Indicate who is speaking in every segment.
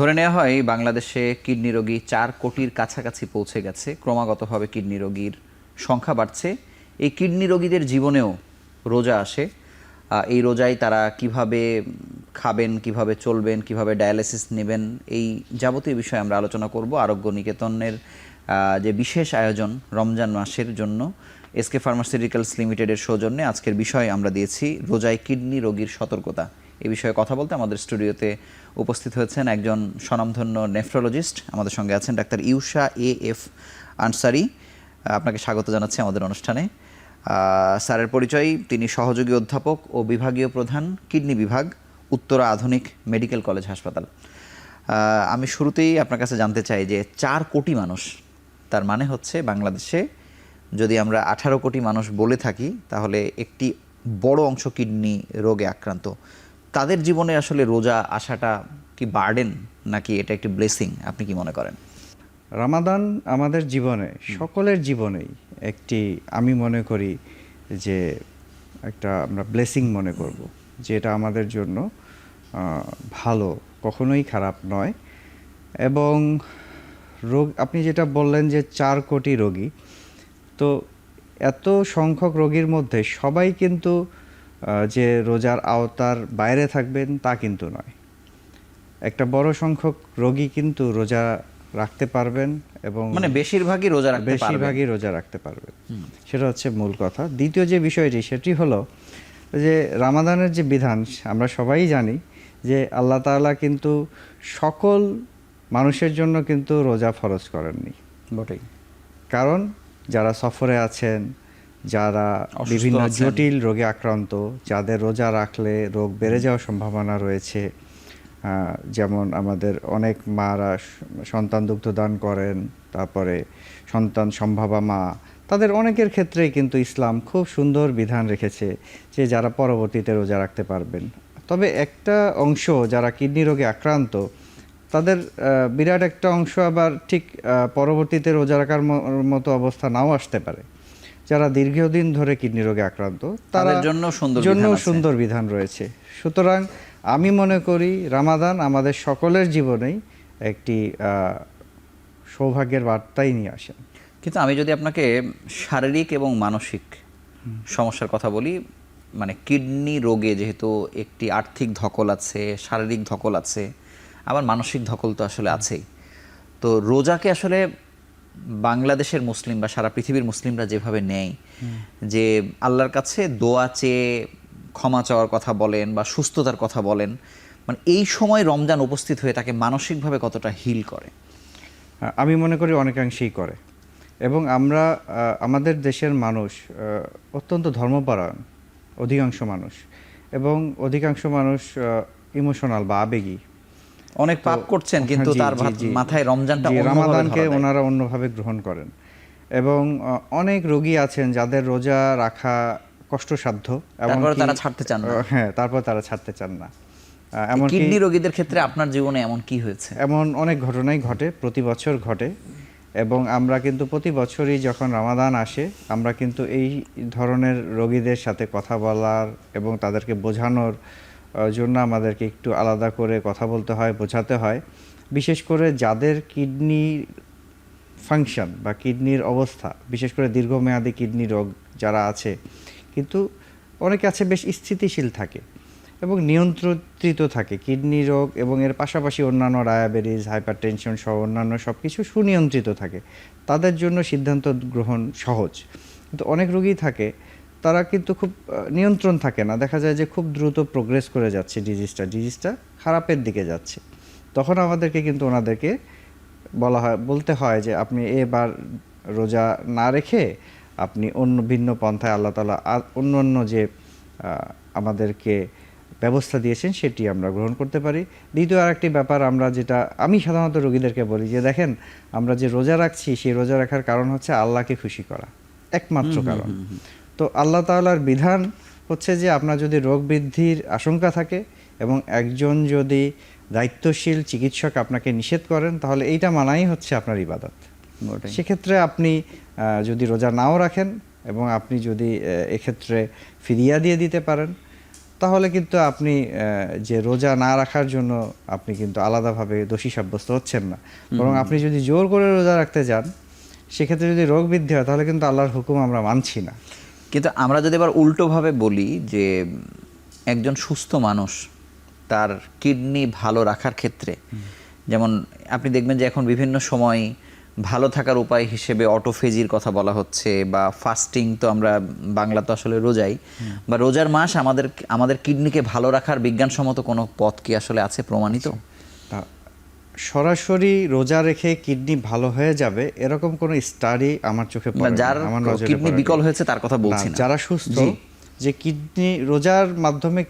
Speaker 1: ধরে নেওয়া হয় বাংলাদেশে কিডনি রোগী 4 কোটির কাছাকাছি পৌঁছে গেছে। ক্রমাগতভাবে কিডনি রোগীর সংখ্যা বাড়ছে। এই কিডনি রোগীদের জীবনেও রোজা আসে। এই রোজায় তারা কিভাবে খাবেন, কিভাবে চলবেন, কিভাবে ডায়ালিসিস নেবেন, এই যাবতীয় বিষয়ে আমরা আলোচনা করব। আরোগ্য নিকেতনের যে বিশেষ আয়োজন রমজান মাসের জন্য এসকে ফার্মাসিউটিক্যালস লিমিটেডের সৌজন্যে আজকের বিষয় আমরা দিয়েছি রোজায় কিডনি রোগীর সতর্কতা। এই বিষয়ে কথা বলতে আমাদের স্টুডিওতে উপস্থিত হয়েছেন একজন স্বনামধন্য নেফ্রোলজিস্ট। আমাদের সঙ্গে আছেন ডাক্তার ইউশা এফ আনসারি। আপনাকে স্বাগত জানাচ্ছি আমাদের অনুষ্ঠানে। স্যারের পরিচয়, তিনি সহযোগী অধ্যাপক ও বিভাগীয় প্রধান, কিডনি বিভাগ, উত্তরা আধুনিক মেডিকেল কলেজ হাসপাতাল। আমি শুরুতেই আপনার কাছে জানতে চাই যে 4 কোটি মানুষ, তার মানে হচ্ছে বাংলাদেশে যদি আমরা 18 কোটি মানুষ বলে থাকি তাহলে একটি বড় অংশ কিডনি রোগে আক্রান্ত। তাদের জীবনে আসলে রোজা আসাটা কি বার্ডেন নাকি এটা একটি ব্লেসিং? আপনি কি মনে করেন?
Speaker 2: রামাদান আমাদের জীবনে, সকলের জীবনেই একটি, আমি মনে করি যে একটা আমরা ব্লেসিং মনে করব, যে এটা আমাদের জন্য ভালো, কখনোই খারাপ নয়। এবং রোগ, আপনি যেটা বললেন যে 4 কোটি রোগী, তো এত সংখ্যক রোগীর মধ্যে সবাই কিন্তু যে রোজার আওতার বাইরে থাকবেন তা কিন্তু নয়। একটা বড় সংখ্যক রোগী কিন্তু রোজা রাখতে পারবেন এবং
Speaker 1: মানে বেশিরভাগই রোজা রাখতে পারবেন।
Speaker 2: সেটা হচ্ছে মূল কথা। দ্বিতীয় যে বিষয়টি, সেটি হলো যে রামাদানের যে বিধান, আমরা সবাই জানি যে আল্লাহ তাআলা কিন্তু সকল মানুষের জন্য কিন্তু রোজা ফরজ করেননি।
Speaker 1: বটেই।
Speaker 2: কারণ যারা সফরে আছেন, যারা বিভিন্ন জটিল রোগে আক্রান্ত, যাদের রোজা রাখলে রোগ বেড়ে যাওয়ার সম্ভাবনা রয়েছে, যেমন আমাদের অনেক মারা সন্তান দুগ্ধদান করেন, তারপরে সন্তান সম্ভবা মা, তাদের অনেকের ক্ষেত্রেই কিন্তু ইসলাম খুব সুন্দর বিধান রেখেছে যে যারা পরবর্তীতে রোজা রাখতে পারবেন। তবে একটা অংশ যারা কিডনি রোগে আক্রান্ত, তাদের বিরাট একটা অংশ আবার ঠিক পরবর্তীতে রোজা রাখার মতো অবস্থা নাও আসতে পারে। যারা দীর্ঘদিন ধরে কিডনি রোগে আক্রান্ত তাদের জন্য সুন্দর বিধান রয়েছে। সুতরাং আমি মনে করি রামাদান আমাদের সকলের জীবনেই একটি সৌভাগ্যের বার্তাই নিয়ে আসে।
Speaker 1: কিন্তু আমি যদি আপনাকে শারীরিক এবং মানসিক সমস্যার কথা বলি, মানে কিডনি রোগে যেহেতু একটি আর্থিক ধকল আছে, শারীরিক ধকল আছে, আবার মানসিক ধকল তো আসলে আছেই। তো রোজাকে আসলে বাংলাদেশের মুসলিম বা সারা পৃথিবীর মুসলিমরা যেভাবে নেয়, যে আল্লাহর কাছে দোয়া চেয়ে ক্ষমা চাওয়ার কথা বলেন বা সুস্থতার কথা বলেন, মানে এই সময় রমজান উপস্থিত হয়ে তাকে মানসিকভাবে কতটা হিল করে?
Speaker 2: আমি মনে করি অনেকাংশেই করে। এবং আমরা আমাদের দেশের মানুষ অত্যন্ত ধর্মপরায়ণ, অধিকাংশ মানুষ, এবং অধিকাংশ মানুষ ইমোশনাল বা আবেগী।
Speaker 1: অনেক পাপ করছেন কিন্তু তার মাথায়
Speaker 2: রামাদানকে ওনারা অন্যভাবে গ্রহণ করেন। এবং অনেক রোগী আছেন যাদের রোজা রাখা কষ্টসাধ্য,
Speaker 1: এবং তারা ছাড়তে চান না।
Speaker 2: হ্যাঁ, তারপর তারা ছাড়তে চান না।
Speaker 1: এমন কিডনি রোগীদের ক্ষেত্রে আপনার জীবনে এমন কি হয়েছে?
Speaker 2: এমন অনেক ঘটনাই ঘটে, প্রতি বছর ঘটে। এবং আমরা কিন্তু প্রতি বছরই যখন রমাদান আসে, আমরা কিন্তু এই ধরনের রোগীদের সাথে কথা বলার এবং তাদেরকে বোঝানোর জন্য আমাদেরকে একটু আলাদা করে কথা বলতে হয়, বোঝাতে হয়। বিশেষ করে যাদের কিডনি ফাংশন বা কিডনির অবস্থা, বিশেষ করে দীর্ঘমেয়াদী কিডনি রোগ যারা আছে, কিন্তু অনেকে আছে বেশ স্থিতিশীল থাকে এবং নিয়ন্ত্রিত থাকে কিডনি রোগ, এবং এর পাশাপাশি অন্যান্য ডায়াবেটিস, হাইপারটেনশন সহ অন্যান্য সব কিছু সুনিয়ন্ত্রিত থাকে। তাদের জন্য সিদ্ধান্ত গ্রহণ সহজ। কিন্তু অনেক রোগী থাকে তারা কিন্তু খুব নিয়ন্ত্রণ থাকে না, দেখা যায় যে খুব দ্রুত প্রোগ্রেস করে যাচ্ছে ডিজিজটা খারাপের দিকে যাচ্ছে। তখন আমাদেরকে কিন্তু ওনাদেরকে বলতে হয় যে আপনি এবার রোজা না রেখে আপনি অন্য ভিন্ন পন্থায় আল্লাহ তাআলা অন্য যে আমাদেরকে ব্যবস্থা দিয়েছেন সেটি আমরা গ্রহণ করতে পারি। দ্বিতীয় আরেকটি ব্যাপার, আমরা যেটা আমি সাধারণত রোগীদেরকে বলি যে দেখেন, আমরা যে রোজা রাখছি সেই রোজা রাখার কারণ হচ্ছে আল্লাহকে খুশি করা, একমাত্র কারণ। তো আল্লাহ তাআলার বিধান হচ্ছে যে আপনার যদি রোগ বৃদ্ধির আশঙ্কা থাকে এবং একজন যদি দায়িত্বশীল চিকিৎসক আপনাকে নিষেধ করেন, তাহলে এইটা মানাই হচ্ছে আপনার ইবাদত। সেক্ষেত্রে আপনি যদি রোজা নাও রাখেন এবং আপনি যদি এক্ষেত্রে ফিদিয়া দিয়ে দিতে পারেন, তাহলে কিন্তু আপনি যে রোজা না রাখার জন্য আপনি কিন্তু আলাদাভাবে দোষী সাব্যস্ত হচ্ছেন না, বরং আপনি যদি জোর করে রোজা রাখতে যান সেক্ষেত্রে যদি রোগ বৃদ্ধি হয় তাহলে কিন্তু আল্লাহর হুকুম আমরা মানছি না।
Speaker 1: কিন্তু আমরা যদি এবার উল্টোভাবে বলি যে একজন সুস্থ মানুষ তার কিডনি ভালো রাখার ক্ষেত্রে, যেমন আপনি দেখবেন যে এখন বিভিন্ন সময় ভালো থাকার উপায় হিসেবে অটোফেজির কথা বলা হচ্ছে, বা ফাস্টিং, তো আমরা বাংলা তো আসলে রোজাই, বা রোজার মাস আমাদের কিডনিকে ভালো রাখার বিজ্ঞানসম্মত কোনো পথ কি আসলে আছে প্রমাণিত?
Speaker 2: তা সরাসরি রোজা রেখে কিডনি ভালো হয়ে যাবে এরকম কোনো স্টাডি আমার চোখে পড়ে না,
Speaker 1: যার
Speaker 2: আমার নজরে
Speaker 1: কিডনি
Speaker 2: পড়েনি।
Speaker 1: বিকল হয়েছে তার কথা বলছি না,
Speaker 2: যারা সুস্থ,
Speaker 1: জি।
Speaker 2: যে কিডনি রোজার মাধ্যমে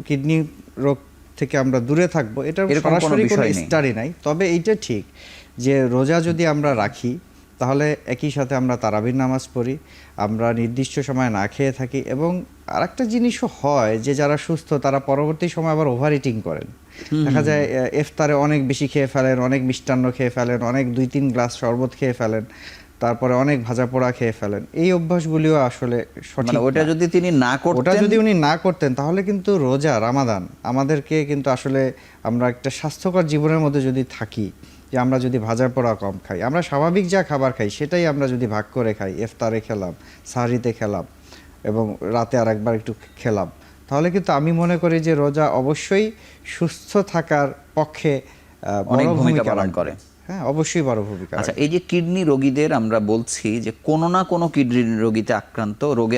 Speaker 2: কিডনি রোগ থেকে আমরা দূরে থাকবো, এটা
Speaker 1: এরকম কোনো
Speaker 2: সরাসরি কোনো
Speaker 1: বিষয় নেই।
Speaker 2: স্টাডি নাই। তবে এইটা ঠিক যে রোজা যদি আমরা রাখি তাহলে একই সাথে আমরা তারাবির নামাজ পড়ি, আমরা নির্দিষ্ট সময় না খেয়ে থাকি, এবং আরেকটা জিনিসও হয় যে যারা সুস্থ তারা পরবর্তী সময় আবার ওভার ইটিং করেন। দেখা যায় ইফতারে অনেক বেশি খেয়ে ফেলেন, অনেক মিষ্টান্ন খেয়ে ফেলেন, অনেক 2-3 গ্লাস শরবত খেয়ে ফেলেন, তারপরে অনেক ভাজা পোড়া খেয়ে ফেলেন। এই অভ্যাসগুলিও আসলে সঠিক
Speaker 1: মানে ওটা
Speaker 2: না।
Speaker 1: যদি তিনি না করতেন,
Speaker 2: ওটা যদি উনি না করতেন তাহলে কিন্তু রোজা রামাদান আমাদেরকে কিন্তু আসলে আমরা একটা স্বাস্থ্যকর জীবনের মধ্যে যদি থাকি, যে আমরা যদি ভাজা পোড়া কম খাই, আমরা স্বাভাবিক যা খাবার খাই সেটাই আমরা যদি ভাগ করে খাই, ইফতারে খেলাম, সাহরিতে খেলাম এবং রাতে আর একবার একটু খেলাম, তাহলে কিন্তু আমি মনে করি যে রোজা অবশ্যই সুস্থ থাকার পক্ষে
Speaker 1: অনেক
Speaker 2: বড়
Speaker 1: ভূমিকা পালন করে।
Speaker 2: হ্যাঁ, অবশ্যই বড় ভূমিকা।
Speaker 1: আচ্ছা, এই যে কিডনি রোগীদের আমরা বলছি যে কোনো না কোনো কিডনি রোগে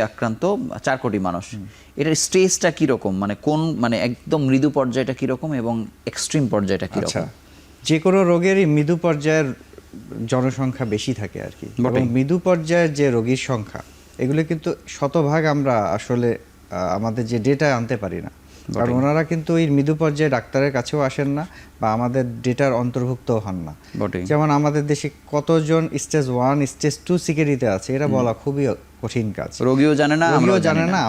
Speaker 1: আক্রান্ত 4 কোটি মানুষ, এটার স্টেজটা কিরকম, মানে মানে একদম মৃদু পর্যায়টা কিরকম এবং এক্সট্রিম পর্যায়টা
Speaker 2: আচ্ছা,
Speaker 1: কিরকম?
Speaker 2: যে কোনো রোগেরই মৃদু পর্যায়ের জনসংখ্যা বেশি থাকে আর কি, এবং মৃদু পর্যায়ের যে রোগীর সংখ্যা এগুলো কিন্তু শতভাগ আমরা আসলে আমাদের যে ডেটা আনতে পারি না, কারণ ওনারা কিন্তু এই মৃদু পর্যায়ে ডাক্তারের কাছেও আসেন না বা আমাদের ডেটার অন্তর্ভুক্ত হন না। যেমন আমাদের দেশে কতজন স্টেজ 1 স্টেজ 2 সিকিউরিটিতে আছে এটা বলা খুবই কঠিন কাজ।
Speaker 1: রোগীও জানে না,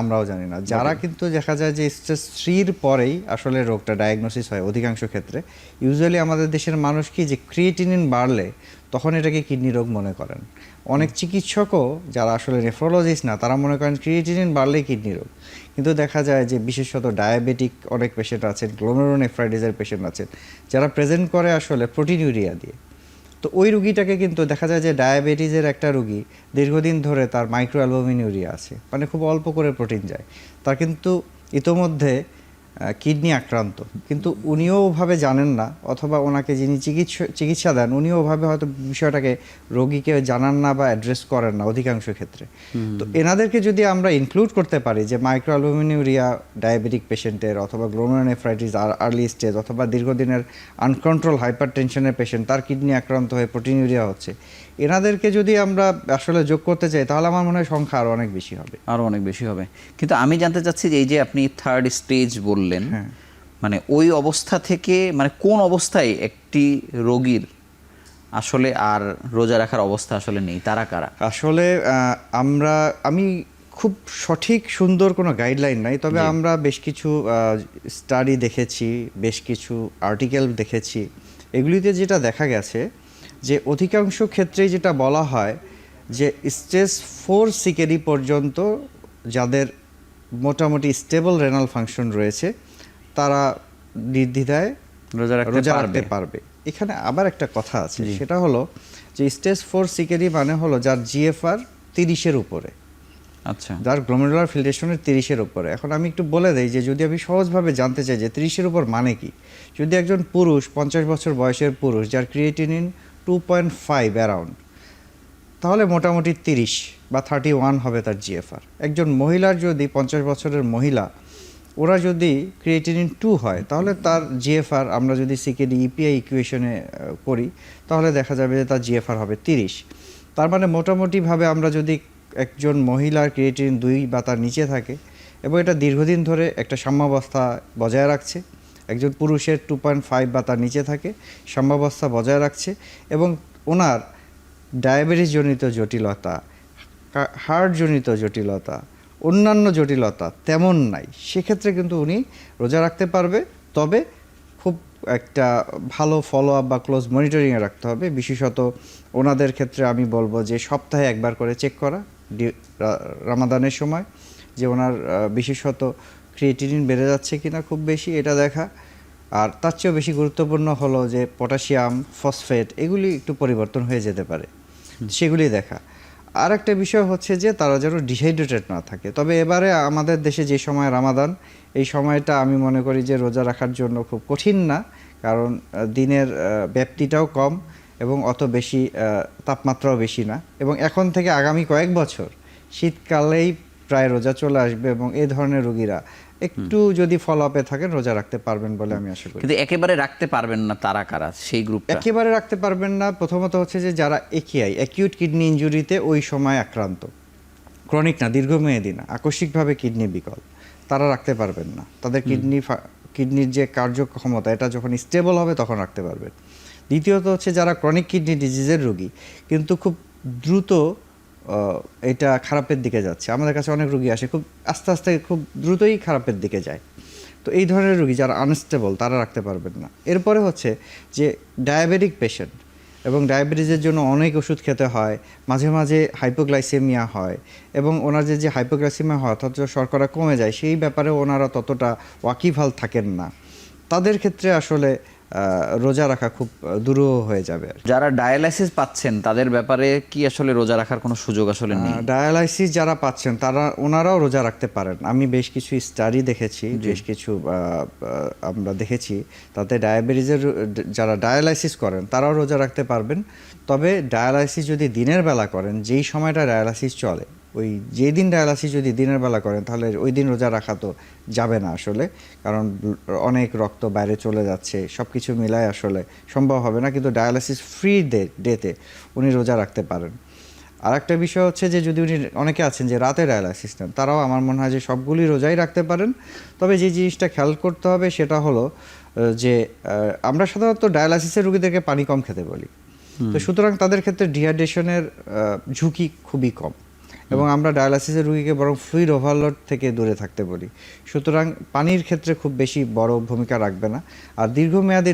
Speaker 2: আমরাও জানি না। যারা কিন্তু দেখা যায় যে স্টেজ 3 পরেই আসলে রোগটা ডায়াগনোসিস হয় অধিকাংশ ক্ষেত্রে। ইউজুয়ালি আমাদের দেশের মানুষ কি যে ক্রিয়েটিনিন বাড়লে তখন এটাকে কিডনি রোগ মনে করেন। অনেক চিকিৎসকও যারা আসলে নেফ্রোলজিস্ট না তারা মনে করেন ক্রিয়েটিনিন বাড়লেই কিডনি রোগ, কিন্তু দেখা যায় যে বিশেষত ডায়াবেটিক অনেক পেশেন্ট আছেন, গ্লোমেরুলোনেফ্রাইটিসের পেশেন্ট আছেন যারা প্রেজেন্ট করে আসলে প্রোটিনিউরিয়া দিয়ে। তো ওই রুগীটাকে কিন্তু দেখা যায় যে ডায়াবেটিসের একটা রুগী দীর্ঘদিন ধরে তার মাইক্রোঅ্যালবুমিনুরিয়া আছে, মানে খুব অল্প করে প্রোটিন যায়, তার কিন্তু ইতোমধ্যে কিডনি আক্রান্ত, কিন্তু উনিও ওভাবে জানেন না, অথবা ওনাকে যিনি চিকিৎসা দেন উনিও ওভাবে হয়তো বিষয়টাকে রোগীকে জানান না বা অ্যাড্রেস করেন না অধিকাংশ ক্ষেত্রে। তো এনাদেরকে যদি আমরা ইনক্লুড করতে পারি যে মাইক্রোঅ্যালবুমিনুরিয়া ডায়াবেটিক পেশেন্টের, অথবা গ্লোমেরুলোনেফ্রাইটিস আর্লি স্টেজ, অথবা দীর্ঘদিনের আনকন্ট্রোল হাইপারটেনশনের পেশেন্ট, তার কিডনি আক্রান্ত হয়ে প্রোটিনিউরিয়া হচ্ছে, এনাদেরকে যদি আমরা আসলে যোগ করতে চাই তাহলে আমার মনে হয় সংখ্যা আরও অনেক বেশি হবে।
Speaker 1: কিন্তু আমি জানতে চাচ্ছি যে এই যে আপনি 3rd স্টেজ বললেন, মানে ওই অবস্থা থেকে মানে কোন অবস্থায় একটি রোগীর আসলে আর রোজা রাখার অবস্থা আসলে নেই, তারা কারা?
Speaker 2: আসলে আমি খুব সঠিক সুন্দর কোনো গাইডলাইন নাই, তবে আমরা বেশ কিছু স্টাডি দেখেছি, বেশ কিছু আর্টিকেল দেখেছি, এগুলিতে যেটা দেখা গেছে যে অধিকাংশ ক্ষেত্রেই যেটা বলা হয় যে স্টেজ 4 সিকেডি পর্যন্ত যাদের মোটামুটি স্টেবল রেনাল ফাংশন রয়েছে তারা নির্দ্বিধায় রোজা রাখতে পারবে। এখানে আবার একটা কথা আছে, সেটা হলো যে স্টেজ 4 সিকেডি মানে হলো যার জিএফআর 30-এর উপরে,
Speaker 1: আচ্ছা,
Speaker 2: যার গ্লোমেরুলার ফিল্ট্রেশনের 30-এর উপরে। এখন আমি একটু বলে দেই যে যদি আমি সহজভাবে জানতে চাই যে 30-এর উপর মানে কি, যদি একজন পুরুষ 50 বছর বয়সের পুরুষ যার ক্রিয়েটিনিন 2.5 অ্যারাউন্ড, তাহলে মোটামুটি 30 বা 31 হবে তার জিএফআর। একজন মহিলার যদি 50 বছরের মহিলা, ওরা যদি ক্রিয়েটিনিন 2 হয় তাহলে তার জিএফআর আমরা যদি সিকেডি ইপিআই ইকুয়েশনে করি তাহলে দেখা যাবে যে তার জিএফআর হবে 30। তার মানে মোটামুটিভাবে আমরা যদি একজন মহিলার ক্রিয়েটিনিন 2 বা তার নিচে থাকে এবং এটা দীর্ঘদিন ধরে একটা সাম্যাবস্থা বজায় রাখছে, একজন পুরুষের 2.5 বা তার নিচে থাকে, সাম্যাবস্থা বজায় রাখছে, এবং ওনার ডায়াবেটিস জনিত জটিলতা, হার্ট জনিত জটিলতা, অন্যান্য জটিলতা তেমন নাই, সেক্ষেত্রে কিন্তু উনি রোজা রাখতে পারবে। তবে খুব একটা ভালো ফলো আপ বা ক্লোজ মনিটরিংয়ে রাখতে হবে। বিশেষত ওনাদের ক্ষেত্রে আমি বলবো যে সপ্তাহে একবার করে চেক করা রামাদানের সময়, যে ওনার বিশেষত ক্রিয়েটিনিন বেড়ে যাচ্ছে কিনা খুব বেশি, এটা দেখা। আর তার চেয়েও বেশি গুরুত্বপূর্ণ হলো যে পটাশিয়াম, ফসফেট এগুলি একটু পরিবর্তন হয়ে যেতে পারে, সেগুলি দেখা। আর একটা বিষয় হচ্ছে যে তারা যেন ডিহাইড্রেটেড না থাকে। তবে এবারে আমাদের দেশে যে সময় রামাদান, এই সময়টা আমি মনে করি যে রোজা রাখার জন্য খুব কঠিন না, কারণ দিনের ব্যাপ্তিটাও কম এবং অত বেশি তাপমাত্রাও বেশি না। এবং এখন থেকে আগামী কয়েক বছর শীতকালেই প্রায় রোজা চলে আসবে, এবং এই ধরনের রোগীরা একটু যদি ফলো আপে থাকেন রোজা রাখতে পারবেন বলে আমি আশা করি।
Speaker 1: কিন্তু একেবারে রাখতে পারবেন না তারা কারা সেই গ্রুপটা?
Speaker 2: একেবারে রাখতে পারবেন না, প্রথমত হচ্ছে যে যারা একিআই, অ্যাকিউট কিডনি ইনজুরিতে ওই সময় আক্রান্ত, ক্রনিক না, দীর্ঘমেয়াদী না, আকস্মিকভাবে কিডনি বিকল, তারা রাখতে পারবেন না। তাদের কিডনির যে কার্যক্ষমতা এটা যখন স্টেবল হবে তখন রাখতে পারবেন। দ্বিতীয়ত হচ্ছে যারা ক্রনিক কিডনি ডিজিজের রোগী কিন্তু খুব দ্রুত এটা খারাপের দিকে যাচ্ছে, আমাদের কাছে অনেক রোগী আসে খুব আস্তে আস্তে খুব দ্রুতই খারাপের দিকে যায়, তো এই ধরনের রোগী যারা আনস্টেবল তারা রাখতে পারবেন না। এরপরে হচ্ছে যে ডায়াবেটিক পেশেন্ট, এবং ডায়াবেটিসের জন্য অনেক ওষুধ খেতে হয়, মাঝে মাঝে হাইপোগ্লাইসেমিয়া হয়, এবং ওনার যে হাইপোগ্লাইসেমিয়া হয় অথচ শর্করা কমে যায়, সেই ব্যাপারে ওনারা ততটা ওয়াকিবহাল থাকেন না, তাদের ক্ষেত্রে আসলে রোজা রাখা খুব দুরূহ হয়ে যাবে।
Speaker 1: যারা ডায়ালাইসিস পাচ্ছেন তাদের ব্যাপারে কি আসলে রোজা রাখার কোনো সুযোগ আসলে নেই?
Speaker 2: ডায়ালাইসিস যারা পাচ্ছেন ওনারাও রোজা রাখতে পারেন। আমি বেশ কিছু স্টাডি দেখেছি, বেশ কিছু আমরা দেখেছি, তাতে যারা ডায়ালাইসিস করেন তারাও রোজা রাখতে পারবেন। তবে ডায়ালাইসিস যদি দিনের বেলা করেন, যেই সময়টা ডায়ালাইসিস চলে, ওই যেদিন ডায়ালাইসিস যদি দিনের বেলা করেন তাহলে ওই দিন রোজা রাখা তো যাবে না আসলে, কারণ অনেক রক্ত বাইরে চলে যাচ্ছে, সব কিছু মিলায় আসলে সম্ভব হবে না। কিন্তু ডায়ালাইসিস ফ্রি ডেতে উনি রোজা রাখতে পারেন। আর একটা বিষয় হচ্ছে যে যদি উনি, অনেকে আছেন যে রাতে ডায়ালাইসিস নেন, তারাও আমার মনে হয় যে সবগুলি রোজাই রাখতে পারেন। তবে যে জিনিসটা খেয়াল করতে হবে সেটা হলো যে আমরা সাধারণত ডায়ালাইসিসের রোগীদেরকে পানি কম খেতে বলি, তো সুতরাং তাদের ক্ষেত্রে ডিহাইড্রেশনের ঝুঁকি খুবই কম, এবং আমরা ডায়ালাইসিসের রোগীকে বরং ফ্লুইড ওভারলোড থেকে দূরে থাকতে বলি। সুতরাং পানির ক্ষেত্রে খুব বেশি বড় ভূমিকা রাখবে না। আর দীর্ঘমেয়াদী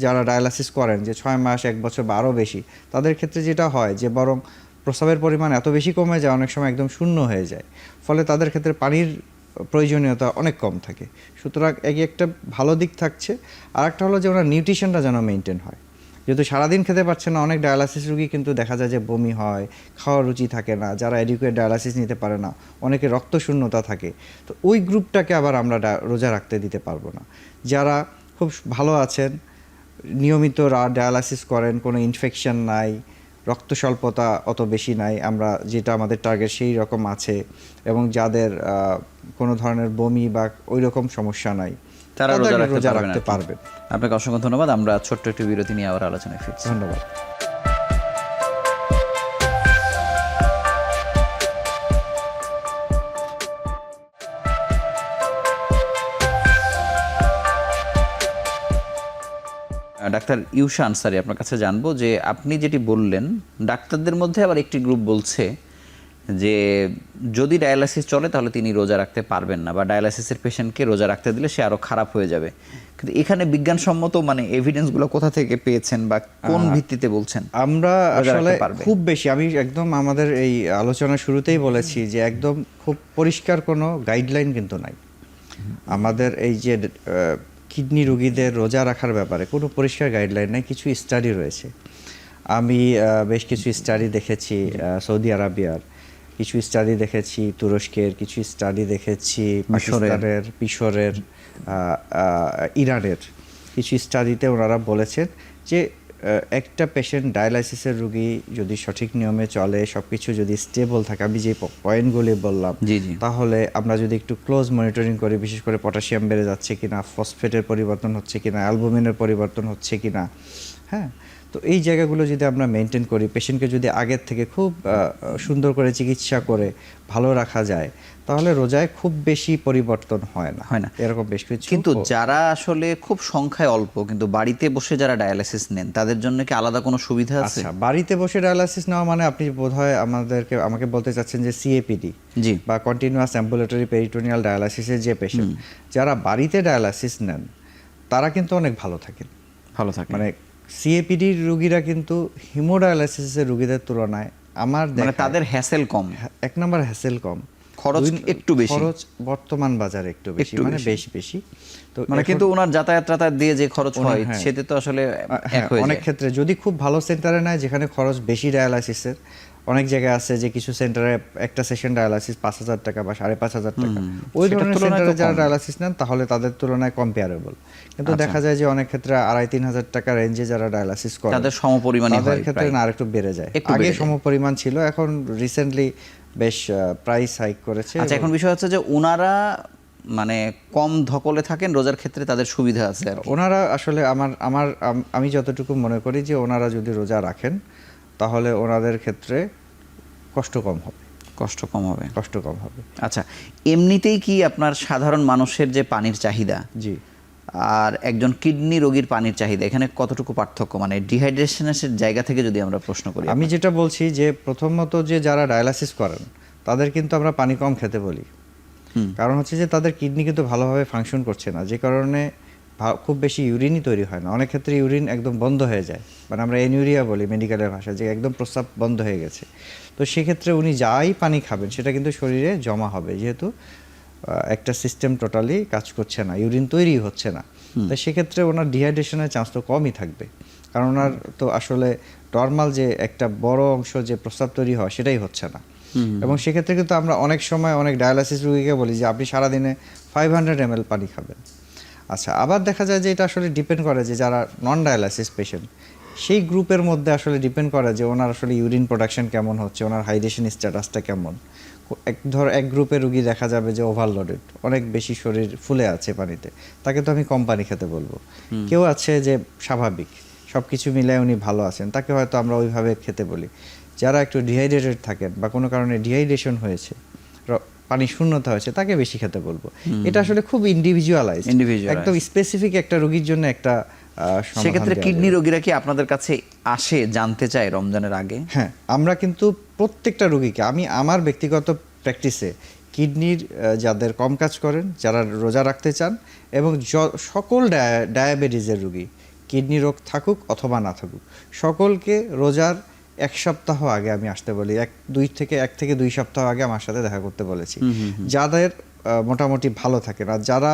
Speaker 2: যারা ডায়ালাইসিস করেন, যে 6 মাস, 1 বছর বা আরও বেশি, তাদের ক্ষেত্রে যেটা হয় যে বরং প্রস্রাবের পরিমাণ এত বেশি কমে যায়, অনেক সময় একদম শূন্য হয়ে যায়, ফলে তাদের ক্ষেত্রে পানির প্রয়োজনীয়তা অনেক কম থাকে। সুতরাং একটা ভালো দিক থাকছে। আর একটা হলো যে ওনার নিউট্রিশনটা যেন মেনটেন হয়, যেহেতু সারাদিন খেতে পারছে না। অনেক ডায়ালাইসিস রোগী কিন্তু দেখা যায় যে বমি হয়, খাওয়ার রুচি থাকে না, যারা এডিকুয়েট ডায়ালাইসিস নিতে পারে না, অনেকে রক্তশূন্যতা থাকে, তো ওই গ্রুপটাকে আবার আমরা রোজা রাখতে দিতে পারবো না। যারা খুব ভালো আছেন, নিয়মিত ডায়ালাইসিস করেন, কোনো ইনফেকশন নাই, রক্ত স্বল্পতা অত বেশি নাই, আমরা যেটা আমাদের টার্গেট সেই রকম আছে, এবং যাদের কোনো ধরনের বমি বা ওই রকম সমস্যা নাই,
Speaker 1: তারা রোজা রাখতে
Speaker 2: পারবেন।
Speaker 1: আপনাকে অসংখ্য ধন্যবাদ। আমরা ছোট্ট একটি বিরতি নিয়ে আবার আলোচনায় ফিরছি।
Speaker 2: ধন্যবাদ।
Speaker 1: ডাক্তার ইউশা আনসারী, আপনার কাছে জানবো যে আপনি যেটি বললেন, ডাক্তারদের মধ্যে আবার একটি গ্রুপ বলছে যে যদি ডায়ালাইসিস চলে তাহলে তিনি রোজা রাখতে পারবেন না, বা ডায়ালাইসিসের পেশেন্টকে রোজা রাখতে দিলে সে আরো খারাপ হয়ে যাবে। কিন্তু এখানে বিজ্ঞানসম্মত মানে এভিডেন্সগুলো কোথা থেকে পেয়েছেন বা কোন ভিত্তিতে বলছেন?
Speaker 2: আমরা আসলে খুব বেশি, আমি একদম আমাদের এই আলোচনা শুরুতেই বলেছি যে একদম খুব পরিষ্কার কোনো গাইডলাইন কিন্তু নাই আমাদের এই যে কিডনি রোগীদের রোজা রাখার ব্যাপারে কোনো পরিষ্কার গাইডলাইন নাই। কিছু স্টাডি রয়েছে, আমি বেশ কিছু স্টাডি দেখেছি, সৌদি আরবিয়ার কিছু স্টাডি দেখেছি, তুরস্কের কিছু স্টাডি দেখেছি, পাকিস্তানের, মিশরের, ইরানের কিছু স্টাডিতে ওনারা বলেছেন যে একটা পেশেন্ট ডায়ালাইসিসের রোগী যদি সঠিক নিয়মে চলে, সব কিছু যদি স্টেবল থাকে, আমি যে পয়েন্টগুলি বললাম, তাহলে আমরা যদি একটু ক্লোজ মনিটরিং করি, বিশেষ করে পটাশিয়াম বেড়ে যাচ্ছে কিনা, ফসফেটের পরিবর্তন হচ্ছে কিনা, অ্যালবুমিনের পরিবর্তন হচ্ছে কিনা, হ্যাঁ, তো এই জায়গাগুলো যদি আমরা মেনটেন করি, পেশেন্টকে যদি আগের থেকে খুব সুন্দর করে চিকিৎসা করে ভালো রাখা যায়, তাহলে রোজায় খুব বেশি পরিবর্তন হয় না এরকম বেশ কিছু।
Speaker 1: কিন্তু যারা আসলে খুব সংখ্যায় অল্প কিন্তু বাড়িতে বসে যারা ডায়ালাইসিস নেন, তাদের জন্য কি আলাদা কোনো সুবিধা আছে?
Speaker 2: আচ্ছা, বাড়িতে বসে ডায়ালাইসিস নেওয়া মানে আপনি বোধহয় আমাকে বলতে চাচ্ছেন যে সিএপিডি বা কন্টিনিউয়াস অ্যাম্বুলেটরি পেরিটোনিয়াল ডায়ালাইসিসের যে পেশেন্ট, যারা বাড়িতে ডায়ালাইসিস নেন তারা কিন্তু অনেক ভালো থাকেন। মানে সিএপিডির রোগীরা কিন্তু হিমোডায়ালাইসিসের রোগীদের তুলনায় আমার
Speaker 1: মানে তাদের হ্যাসেল কম,
Speaker 2: এক নম্বর হ্যাসেল কম,
Speaker 1: খরচ একটু বেশি,
Speaker 2: খরচ বর্তমান বাজারে একটু বেশি, মানে বেশি। তো
Speaker 1: মানে কিন্তু ওনার যাতায়াত দিয়ে যে খরচ হয় সেটা তো আসলে এক হয়ে যায়।
Speaker 2: অনেক ক্ষেত্রে যদি খুব ভালো সেন্টারে নেয় যেখানে খরচ বেশি ডায়ালাইসিসের, অনেক জায়গায় আছে যে কিছু সেন্টারে একটা সেশন ডায়ালাইসিস 5,000 টাকা বা 5,500 টাকা, ওই ধরনের সেন্টারে যারা ডায়ালাইসিস নেন তাহলে তাদের তুলনায় কম্পেয়ারেবল। কিন্তু দেখা যায় যে অনেক ক্ষেত্রে 2,500-3,000 টাকা রেঞ্জে যারা ডায়ালাইসিস করে
Speaker 1: তাদের সমপরিমাণই হয়,
Speaker 2: তাদের ক্ষেত্রে না আরেকটু বেড়ে যায়। আগে সমপরিমাণ ছিল, এখন রিসেন্টলি বেশ প্রাইস হাইক করেছে।
Speaker 1: আচ্ছা, এখন বিষয় হচ্ছে যে ওনারা মানে কম ধকলে থাকেন, রোজার ক্ষেত্রে তাদের সুবিধা আছে।
Speaker 2: ওনারা আসলে আমি যতটুকু মনে করি যে ওনারা যদি রোজা রাখেন তাহলে ওনাদের ক্ষেত্রে কষ্ট কম হবে।
Speaker 1: আচ্ছা, এমনিতেই কি আপনার সাধারণ মানুষের যে পানির চাহিদা
Speaker 2: জি
Speaker 1: আর একজন কিডনি রোগীর পানির চাহিদা, এখানে কতটুকু পার্থক্য, মানে ডিহাইড্রেশনের জায়গা থেকে যদি আমরা প্রশ্ন করি?
Speaker 2: আমি যেটা বলছি যে প্রথমত যে যারা ডায়ালাইসিস করেন তাদের কিন্তু আমরা পানি কম খেতে বলি, কারণ হচ্ছে যে তাদের কিডনি কিন্তু ভালোভাবে ফাংশন করছে না, যে কারণে খুব বেশি ইউরিনই তৈরি হয় না। অনেক ক্ষেত্রে ইউরিন একদম বন্ধ হয়ে যায়, মানে আমরা এনিউরিয়া বলি মেডিকেলের ভাষায়, যে একদম প্রস্রাব বন্ধ হয়ে গেছে। তো সেক্ষেত্রে উনি যাই পানি খাবেন সেটা কিন্তু শরীরে জমা হবে, যেহেতু একটা সিস্টেম টোটালি কাজ করছে না, ইউরিন তৈরি হচ্ছে না। তো সেক্ষেত্রে ওনার ডিহাইড্রেশনের চান্স তো কমই থাকবে, কারণ ওনার তো আসলে নর্মাল যে একটা বড় অংশ যে প্রস্রাব তৈরি হয় সেটাই হচ্ছে না। এবং সেক্ষেত্রে কিন্তু আমরা অনেক সময় অনেক ডায়ালাইসিস রোগীকে বলি যে আপনি সারাদিনে 500 ml পানি খাবেন। আচ্ছা, আবার দেখা যায় যে এটা আসলে ডিপেন্ড করে যে যারা নন ডায়ালাইসিস পেশেন্ট সেই গ্রুপের মধ্যে আসলে ডিপেন্ড করে যে ওনার আসলে ইউরিন প্রোডাকশন কেমন হচ্ছে, ওনার হাইড্রেশন স্ট্যাটাসটা কেমন। এক গ্রুপের রুগী দেখা যাবে যে ওভারলোডেড, অনেক বেশি শরীর ফুলে আছে পানিতে, তাকে তো আমি কম পানি খেতে বলবো। কেউ আছে যে স্বাভাবিক সব কিছু মিলায় উনি ভালো আছেন, তাকে হয়তো আমরা ওইভাবে খেতে বলি। যারা একটু ডিহাইড্রেটেড থাকেন বা কোনো কারণে ডিহাইড্রেশন হয়েছে, পানি শূন্যতা হয়েছে, তাকে বেশি খেতে বলবো। এটা আসলে খুব ইন্ডিভিজুয়ালাইজড, একদম স্পেসিফিক একটা রোগীর জন্য একটা।
Speaker 1: সেক্ষেত্রে কিডনি রোগীরা কি আপনাদের কাছে আসে জানতে চায় রমজানের আগে?
Speaker 2: হ্যাঁ, আমরা কিন্তু প্রত্যেকটা রোগীকে, আমি আমার ব্যক্তিগত প্র্যাকটিসে কিডনির যাদের কম কাজ করেন, যারা রোজা রাখতে চান, এবং সকল ডায়াবেটিসের রোগী, কিডনি রোগ থাকুক অথবা না থাকুক, সকলকে রোজার 1 সপ্তাহ আগে আমি আসতে বলি। 1 থেকে 2 সপ্তাহ আগে আমার সাথে দেখা করতে বলেছি। যাদের মোটামুটি ভালো থাকে না, যারা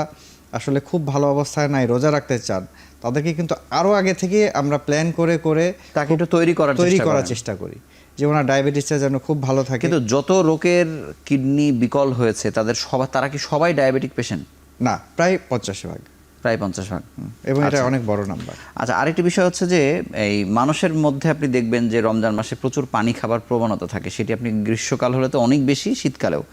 Speaker 2: আসলে খুব ভালো অবস্থায় নাই, রোজা রাখতে চান, তাদেরকে কিন্তু আরো আগে থেকে আমরা প্ল্যান করে
Speaker 1: তাকে একটু তৈরি করার
Speaker 2: চেষ্টা করি যে ওনার ডায়াবেটিসটা যেন খুব ভালো থাকে।
Speaker 1: কিন্তু যত রোগের কিডনি বিকল হয়েছে তারা কি সবাই ডায়াবেটিক পেশেন্ট?
Speaker 2: না, প্রায় 50%।
Speaker 1: প্রায় 50%,
Speaker 2: এবং এটা অনেক বড় নাম্বার।
Speaker 1: আচ্ছা, আরেকটি বিষয় হচ্ছে যে এই মানুষের মধ্যে আপনি দেখবেন যে রমজান মাসে প্রচুর পানি খাবার প্রবণতা থাকে, সেটি আপনি গ্রীষ্মকাল হলে তো অনেক বেশি, শীতকালেও।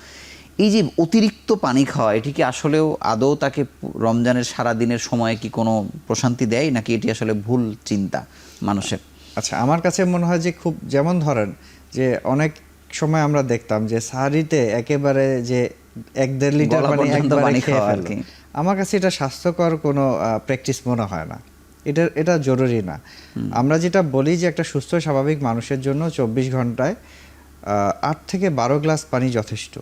Speaker 1: এই যে অতিরিক্ত পানি খাওয়া, এটি কি আসলেও আদৌ তাকে রমজানের সারা দিনের সময়ে কি কোনো প্রশান্তি দেয়, নাকি এটি আসলে ভুল চিন্তা মানুষের?
Speaker 2: আচ্ছা, আমার কাছে মনে হয় যে খুব, যেমন ধরেন যে অনেক সময় আমরা দেখতাম যে সাহারিতে একেবারে যে 1-1.5 লিটার পানি খেয়ে ফেলতো। আমার কাছে এটা স্বাস্থ্যকর কোনো প্র্যাকটিস মনে হয় না, এটা জরুরি না। আমরা যেটা বলি যে একটা সুস্থ স্বাভাবিক মানুষের জন্য 24 ঘন্টায় 8 থেকে 12 গ্লাস পানি যথেষ্ট,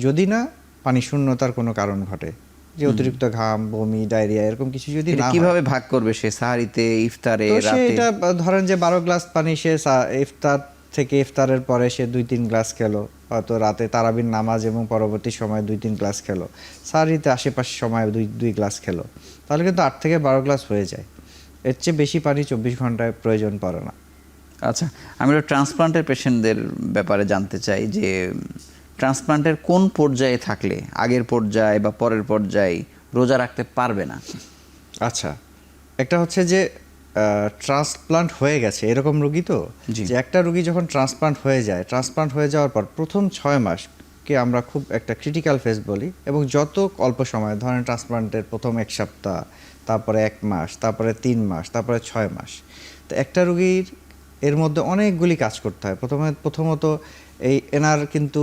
Speaker 2: যদি না পানি শূন্যতার কোনো কারণ ঘটে, যে অতিরিক্ত ঘাম, বমি, ডায়রিয়া এরকম কিছু যদি না।
Speaker 1: কিভাবে ভাগ করবে সে সাহারিতে, ইফতারে, রাতে?
Speaker 2: এটা ধরেন যে 12 গ্লাস পানি সে ইফতার থেকে ইফতারের পরে সে 2-3 গ্লাস খেলো, হয়তো রাতে তারাবির নামাজ এবং পরবর্তী সময় 2-3 গ্লাস খেলো, সাহারিতে আশেপাশে সময় 2 গ্লাস খেলো, তাহলে কিন্তু 8 থেকে 12 গ্লাস হয়ে যায়। এর চেয়ে বেশি পানি 24 ঘন্টায় প্রয়োজন পড়ে না।
Speaker 1: আচ্ছা, আমি ট্রান্সপ্লান্টের পেশেন্টদের ব্যাপারে জানতে চাই যে ট্রান্সপ্লান্টের কোন পর্যায়ে থাকলে, আগের পর্যায়ে বা পরের পর্যায়ে, রোজা রাখতে পারবে না?
Speaker 2: আচ্ছা, একটা হচ্ছে যে ট্রান্সপ্লান্ট হয়ে গেছে এরকম রোগী, তো যে একটা রোগী যখন ট্রান্সপ্লান্ট হয়ে যায়, ট্রান্সপ্লান্ট হয়ে যাওয়ার পর প্রথম 6 মাসকে আমরা খুব একটা ক্রিটিক্যাল ফেজ বলি, এবং যত অল্প সময়, ধরেন ট্রান্সপ্লান্টের প্রথম 1 সপ্তাহ, তারপরে 1 মাস, তারপরে 3 মাস, তারপরে 6 মাস, তো একটা রোগীর এর মধ্যে অনেকগুলি কাজ করতে হয়। প্রথমত এনার কিন্তু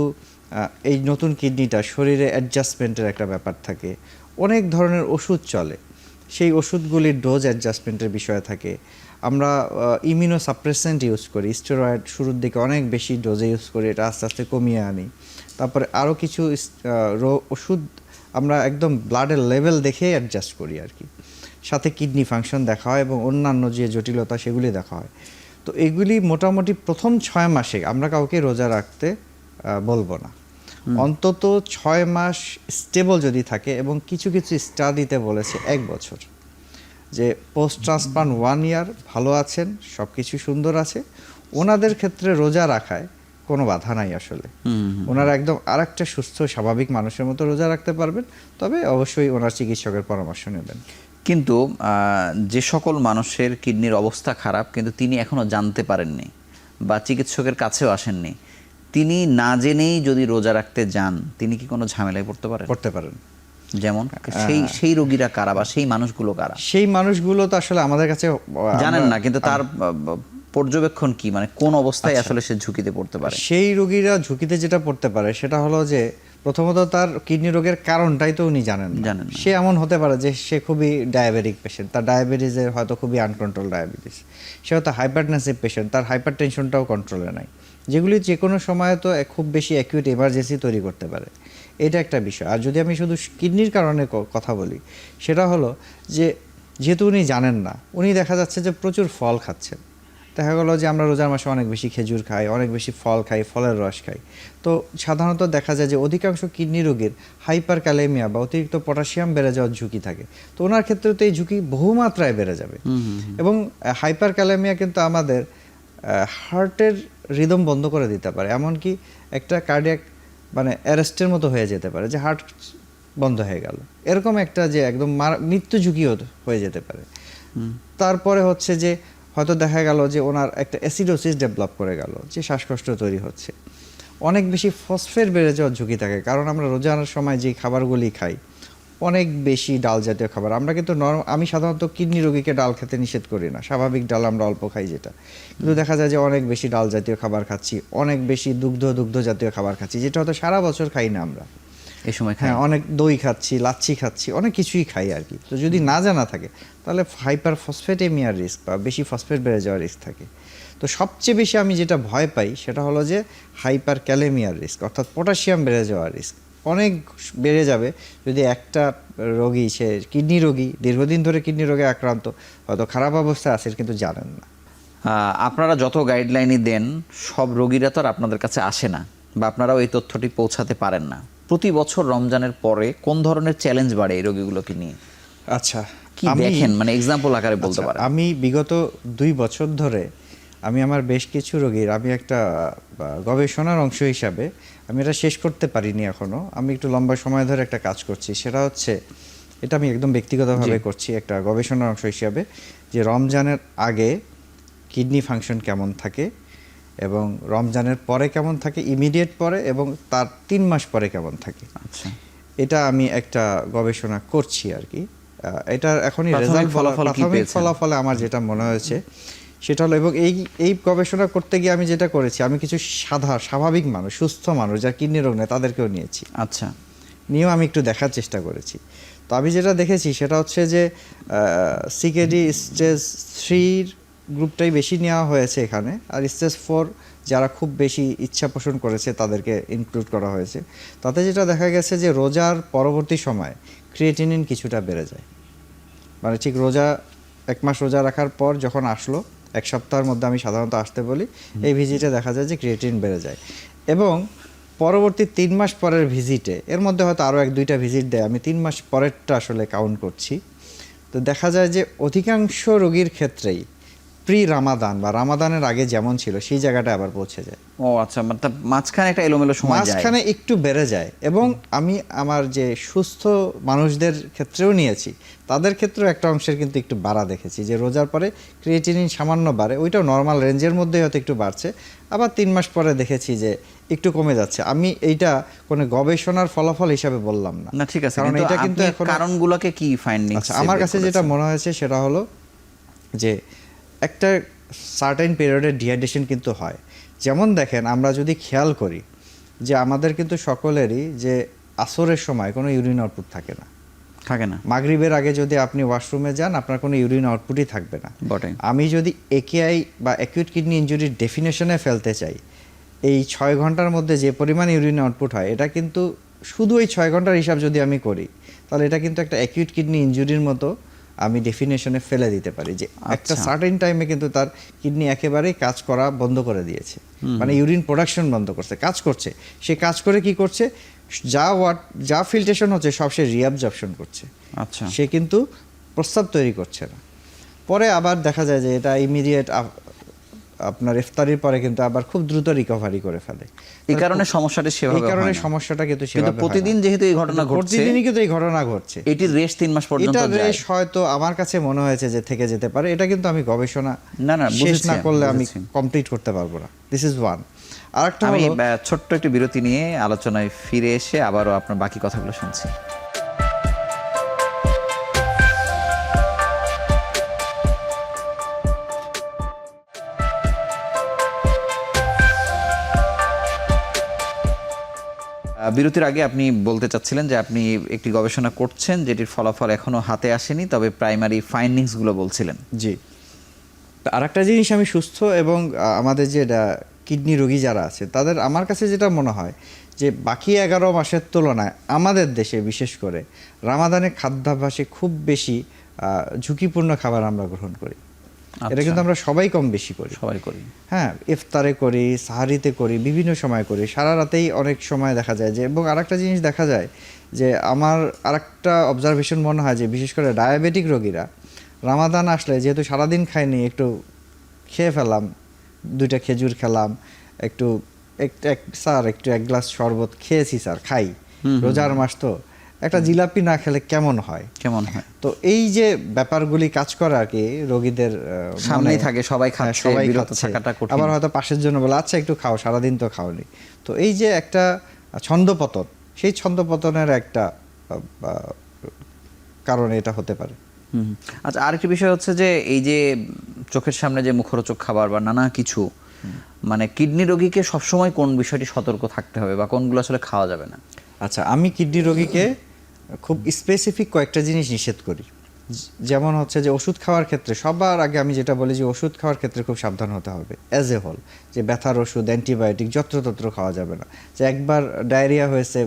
Speaker 2: এই নতুন কিডনিটা শরীরে অ্যাডজাস্টমেন্টের একটা ব্যাপার থাকে, অনেক ধরনের ওষুধ চলে, সেই ওষুধগুলির ডোজ অ্যাডজাস্টমেন্টের বিষয় থাকে। আমরা ইমিউনোসাপ্রেসেন্ট ইউজ করি, স্টেরয়েড শুরুর দিকে অনেক বেশি ডোজে ইউজ করি, এটা আস্তে আস্তে কমিয়ে আনি। তারপরে আরও কিছু ওষুধ আমরা একদম ব্লাডের লেভেল দেখে অ্যাডজাস্ট করি আর কি, সাথে কিডনি ফাংশন দেখা হয় এবং অন্যান্য যে জটিলতা সেগুলি দেখা হয়। তো এগুলি মোটামুটি প্রথম 6 মাসে আমরা কাউকে রোজা রাখতে বলবো না। অন্তত 6 মাস স্টেবল যদি থাকে, এবং কিছু কিছু স্টাডিতে বলেছে 1 বছর, যে পোস্ট ট্রান্সপ্লান্ট 1 ইয়ার ভালো আছেন, সব কিছু সুন্দর আছে, ওনাদের ক্ষেত্রে রোজা রাখায় কোনো বাধা নাই আসলে। ওনারা একদম আরেকটা সুস্থ স্বাভাবিক মানুষের মতো রোজা রাখতে পারবেন, তবে অবশ্যই ওনার চিকিৎসকের পরামর্শ নেবেন।
Speaker 1: কিন্তু যে সকল মানুষের কিডনির অবস্থা খারাপ কিন্তু তিনি এখনো জানতে পারেননি বা চিকিৎসকের কাছেও আসেননি, তিনি না জেনেই যদি রোজা রাখতে যান, তিনি কি কোনো ঝামেলায় পড়তে পারেন?
Speaker 2: করতে পারেন।
Speaker 1: যেমন সেই রোগীরা কারা বা সেই মানুষগুলো কারা?
Speaker 2: সেই মানুষগুলো তো আসলে আমাদের কাছে
Speaker 1: জানেন না, কিন্তু তার পর্যবেক্ষণ কি, মানে কোন অবস্থায় আসলে সে ঝুঁকিতে পড়তে পারে?
Speaker 2: সেই রোগীরা ঝুঁকিতে যেটা পড়তে পারে সেটা হলো যে প্রথমত তার কিডনি রোগের কারণটাই তো উনি জানেন না। সে এমন হতে পারে যে সে খুবই ডায়াবেটিক পেশেন্ট, তার ডায়াবেটিসের হয়তো খুবই আনকন্ট্রোল ডায়াবেটিস, সে হয়তো হাইপারটেনসিভ পেশেন্ট, তার হাইপার টেনশনটাও কন্ট্রোলে নাই, যেগুলি যে কোনো সময় তো খুব বেশি অ্যাকিউট এমার্জেন্সি তৈরি করতে পারে। এটা একটা বিষয়। আর যদি আমি শুধু কিডনির কারণে কথা বলি, সেটা হলো যে যেহেতু উনি জানেন না, উনি দেখা যাচ্ছে যে প্রচুর ফল খাচ্ছেন। দেখা গেলো যে আমরা রোজার মাসে অনেক বেশি খেজুর খাই, অনেক বেশি ফল খাই, ফলের রস খাই, তো সাধারণত দেখা যায় যে অধিকাংশ কিডনি রোগীর হাইপার ক্যালেমিয়া বা অতিরিক্ত পটাশিয়াম বেড়ে যাওয়ার ঝুঁকি থাকে। তো ওনার ক্ষেত্রে তো এই ঝুঁকি বহুমাত্রায় বেড়ে যাবে। এবং হাইপার ক্যালেমিয়া কিন্তু আমাদের হার্টের রিদম বন্ধ করে দিতে পারে, এমনকি একটা কার্ডিয়াক মানে অ্যারেস্টের মতো হয়ে যেতে পারে, যে হার্ট বন্ধ হয়ে গেল, এরকম একটা যে একদম মৃত্যু ঝুঁকিও হয়ে যেতে পারে। তারপরে হচ্ছে যে হয়তো দেখা গেল যে ওনার একটা অ্যাসিডোসিস ডেভেলপ করে গেল, যে শ্বাসকষ্ট তৈরি হচ্ছে। অনেক বেশি ফসফেট বেড়ে যাওয়ার ঝুঁকি থাকে, কারণ আমরা রোজার সময় যে খাবারগুলি খাই অনেক বেশি ডাল জাতীয় খাবার। আমরা কিন্তু আমি সাধারণত কিডনি রোগীকে ডাল খেতে নিষেধ করি না, স্বাভাবিক ডাল আমরা অল্প খাই যেটা, কিন্তু দেখা যায় যে অনেক বেশি ডাল জাতীয় খাবার খাচ্ছি, অনেক বেশি দুগ্ধ জাতীয় খাবার খাচ্ছি, যেটা হয়তো সারা বছর খাই না আমরা
Speaker 1: এই সময়।
Speaker 2: হ্যাঁ, অনেক দই খাচ্ছি, লাচ্ছি খাচ্ছি, অনেক কিছুই খাই আর কি। তো যদি না জানা থাকে তাহলে হাইপার ফসফেটেমিয়ার রিস্ক বা বেশি ফসফেট বেড়ে যাওয়ার রিস্ক থাকে। তো সবচেয়ে বেশি আমি যেটা ভয় পাই সেটা হলো যে হাইপার ক্যালেমিয়ার রিস্ক, অর্থাৎ পটাশিয়াম বেড়ে যাওয়ার রিস্ক অনেক বেড়ে যাবে যদি একটা রোগী, সে কিডনি রোগী, দীর্ঘদিন ধরে কিডনি রোগে আক্রান্ত, হয়তো খারাপ অবস্থায় আছে কিন্তু জানেন না।
Speaker 1: আপনারা যত গাইডলাইনই দেন, সব রোগীরা তো আর আপনাদের কাছে আসে না, বা আপনারাও এই তথ্যটি পৌঁছাতে পারেন না। প্রতি বছর রমজানের পরে কোন ধরনের চ্যালেঞ্জ বাড়ে এই রোগীগুলোকে নিয়ে?
Speaker 2: আচ্ছা,
Speaker 1: কি দেখেন, মানে এক্সাম্পল আকারে বলতে পারেন?
Speaker 2: আমি বিগত 2 বছর ধরে আমি আমার বেশ কিছু রোগীর, আমি একটা গবেষণার অংশ হিসাবে, আমি এটা শেষ করতে পারিনি এখনো, আমি একটু লম্বা সময় ধরে একটা কাজ করছি। সেটা হচ্ছে, এটা আমি একদম ব্যক্তিগতভাবে করছি একটা গবেষণার অংশ হিসাবে, যে রমজানের আগে কিডনি ফাংশন কেমন থাকে এবং রমজানের পরে কেমন থাকে, ইমিডিয়েট পরে, এবং তার 3 মাস পরে কেমন থাকে।
Speaker 1: আচ্ছা,
Speaker 2: এটা আমি একটা গবেষণা করছি আর কি। এটার এখনই
Speaker 1: প্রাথমিক
Speaker 2: ফলাফলে আমার যেটা মনে হয়েছে সেটা হলো, এবং এই গবেষণা করতে গিয়ে আমি যেটা করেছি, আমি কিছু স্বাভাবিক মানুষ, সুস্থ মানুষ যার কিডনি রোগ নেই তাদেরকেও নিয়েছি।
Speaker 1: আচ্ছা,
Speaker 2: নিয়েও আমি একটু দেখার চেষ্টা করেছি। তো আমি যেটা দেখেছি সেটা হচ্ছে যে সিকেডি স্টেজ 3 গ্রুপটাই বেশি নেওয়া হয়েছে এখানে, আর স্টেজ 4 যারা খুব বেশি ইচ্ছা পোষণ করেছে তাদেরকে ইনক্লুড করা হয়েছে। তাতে যেটা দেখা গেছে যে রোজার পরবর্তী সময় ক্রিয়েটিনিন কিছুটা বেড়ে যায়, মানে ঠিক রোজা 1 মাস রোজা রাখার পর যখন আসলো, 1 সপ্তাহের মধ্যে আমি সাধারণত আসতে বলি, এই ভিজিটে দেখা যায় যে ক্রিয়েটিনিন বেড়ে যায়। এবং পরবর্তী 3 মাস পরের ভিজিটে, এর মধ্যে হয়তো আরও 1-2টা ভিজিট দেয়, আমি 3 মাস পরেরটা আসলে কাউন্ট করছি, তো দেখা যায় যে অধিকাংশ রোগীর ক্ষেত্রেই প্রি রামাদান বা রামাদানের আগে যেমন ছিল সেই জায়গাটা আবার পৌঁছে যায়।
Speaker 1: ও আচ্ছা, মানে মাঝখানে একটা এলোমেলো সময় যায়,
Speaker 2: মাঝখানে একটু বেড়ে যায়। এবং আমি আমার যে সুস্থ মানুষদের ক্ষেত্রেও নিয়েছি, তাদের ক্ষেত্রেও একটা অংশের কিন্তু একটু বাড়া দেখেছি, যে রোজার পরে ক্রিয়েটিনিন সামান্য বাড়ে, ওইটাও নর্মাল রেঞ্জের মধ্যেই হয়তো একটু বাড়ছে, আবার 3 মাস পরে দেখেছি যে একটু কমে যাচ্ছে। আমি এইটা কোনো গবেষণার ফলাফল হিসাবে বললাম না।
Speaker 1: না ঠিক আছে,
Speaker 2: কারণ
Speaker 1: কিন্তু
Speaker 2: এটা কিন্তু
Speaker 1: আপনি কারণগুলোকে কি ফাইন্ডিংস?
Speaker 2: আচ্ছা, আমার কাছে যেটা মনে হয়েছে সেটা হলো যে একটা সার্টেন পিরিয়ডের ডিহাইড্রেশন কিন্তু হয়। যেমন দেখেন, আমরা যদি খেয়াল করি যে আমাদের কিন্তু সকলেরই যে আসরের সময় কোনো ইউরিন আউটপুট থাকে না, মাগরিবের আগে যদি আপনি ওয়াশরুমে যান আপনার কোনো ইউরিন আউটপুটই থাকবে না। আমি যদি একেআই বা অ্যাকিউট কিডনি ইনজুরির ডেফিনেশনে ফেলতে চাই, এই 6 ঘন্টার মধ্যে যে পরিমাণ ইউরিন আউটপুট হয়, এটা কিন্তু শুধু এই 6 ঘন্টার হিসাব যদি আমি করি, তাহলে এটা কিন্তু একটা অ্যাকিউট কিডনি ইনজুরির মতো আমি ডেফিনেশনে ফেলে দিতে পারি যে একটা
Speaker 1: আচ্ছা।
Speaker 2: সার্টেন টাইমে কিন্তু তার কিডনি একেবারেই কাজ করা বন্ধ করে দিয়েছে, মানে ইউরিন প্রোডাকশন বন্ধ করছে, কাজ করছে, সে কাজ করে কি করছে, যা ফিল্ট্রেশন হচ্ছে সব সে রিঅ্যাবজর্পশন করছে,
Speaker 1: আচ্ছা।
Speaker 2: সে কিন্তু প্রস্রাব তৈরি করছে না। পরে আবার দেখা যায় যে এটা ইমিডিয়েট আপনার ইফতারির পরে কিন্তু আবার খুব দ্রুত রিকভারি করে ফেলে।
Speaker 1: এই কারণে সমস্যাটা সেভাবে
Speaker 2: এই কারণে
Speaker 1: হয় না।
Speaker 2: সমস্যাটা কিন্তু
Speaker 1: কিন্তু
Speaker 2: সেভাবে
Speaker 1: প্রতিদিন যেহেতু এই ঘটনা ঘটছে,
Speaker 2: প্রতিদিনই কিন্তু এই ঘটনা ঘটছে।
Speaker 1: এটির রেশ 3 মাস পর্যন্ত
Speaker 2: এটা
Speaker 1: যায়।
Speaker 2: রেশ হয়তো আমার কাছে মনে হয়েছে যে থেকে যেতে পারে, এটা কিন্তু আমি গবেষণা
Speaker 1: না,
Speaker 2: শেষ
Speaker 1: বুঝেছি,
Speaker 2: না করলে আমি
Speaker 1: বুঝেছি।
Speaker 2: কমপ্লিট করতে পারবো না। This is one. আরেকটা
Speaker 1: আমি
Speaker 2: হলো
Speaker 1: ছোট্ট একটি বিরতি নিয়ে আলোচনায় ফিরে এসে আবারও আপনার বাকি কথাগুলো শুনছি। বিরতির আগে আপনি বলতে চাচ্ছিলেন যে আপনি একটি গবেষণা করছেন যেটির ফলাফল এখনো হাতে আসেনি, তবে প্রাইমারি ফাইন্ডিংসগুলো বলছিলেন।
Speaker 2: জি, আরেকটা জিনিস আমি সুস্থ এবং আমাদের যে কিডনি রোগী যারা আছে তাদের আমার কাছে যেটা মনে হয় যে বাকি 11 মাসের তুলনায় আমাদের দেশে বিশেষ করে রামাদানে খাদ্যাভ্যাসে খুব বেশি ঝুঁকিপূর্ণ খাবার আমরা গ্রহণ করি। এটা কিন্তু আমরা সবাই কম বেশি করি,
Speaker 1: সবাই করি।
Speaker 2: হ্যাঁ, ইফতারে করি, সাহারিতে করি, বিভিন্ন সময় করি, সারা রাতেই অনেক সময় দেখা যায় যে। এবং আরেকটা জিনিস দেখা যায় যে আমার আরেকটা অবজারভেশন মনে হয় যে বিশেষ করে ডায়াবেটিক রোগীরা রামাদান আসলে যেহেতু সারাদিন খাইনি, একটু খেয়ে ফেলাম, 2টা খেজুর খেলাম, একটু স্যার একটু 1 গ্লাস শরবত খেয়েছি স্যার, খাই, রোজার মাস তো একটা জিলাপি না খেলে কেমন হয়,
Speaker 1: কেমন হয়।
Speaker 2: তো এই যে ব্যাপারগুলি কাজ করে আর কি রোগীদের
Speaker 1: সামনেই থাকে, সবাই
Speaker 2: হ্যাঁ,
Speaker 1: খাচ্ছে, বিরত থাকাটা কঠিন।
Speaker 2: আবার হয়তো পাশের জন্য বলে আচ্ছা একটু খাও, সারাদিন তো খাওনি। তো এই যে একটা ছন্দপতন, সেই ছন্দপতনের একটা কারণে এটা হতে পারে।
Speaker 1: আচ্ছা, আরেকটি বিষয় হচ্ছে যে এই যে চোখের সামনে যে মুখরোচক খাবার বা নানা কিছু, মানে কিডনি রোগীকে সবসময় কোন বিষয়টি সতর্ক থাকতে হবে বা কোনগুলো আসলে খাওয়া যাবে না?
Speaker 2: আচ্ছা, আমি কিডনি রোগীকে খুব স্পেসিফিক কয়েকটা জিনিস নিষেধ করি। যেমন হচ্ছে যে ওষুধ খাওয়ার ক্ষেত্রে সবার আগে আমি যেটা বলি যে ওষুধ খাওয়ার ক্ষেত্রে খুব সাবধান হতে হবে অ্যাজ এ হোল, যে ব্যথার ওষুধ, অ্যান্টিবায়োটিক যত্রতত্র খাওয়া যাবে না। যে একবার ডায়রিয়া হয়েছে,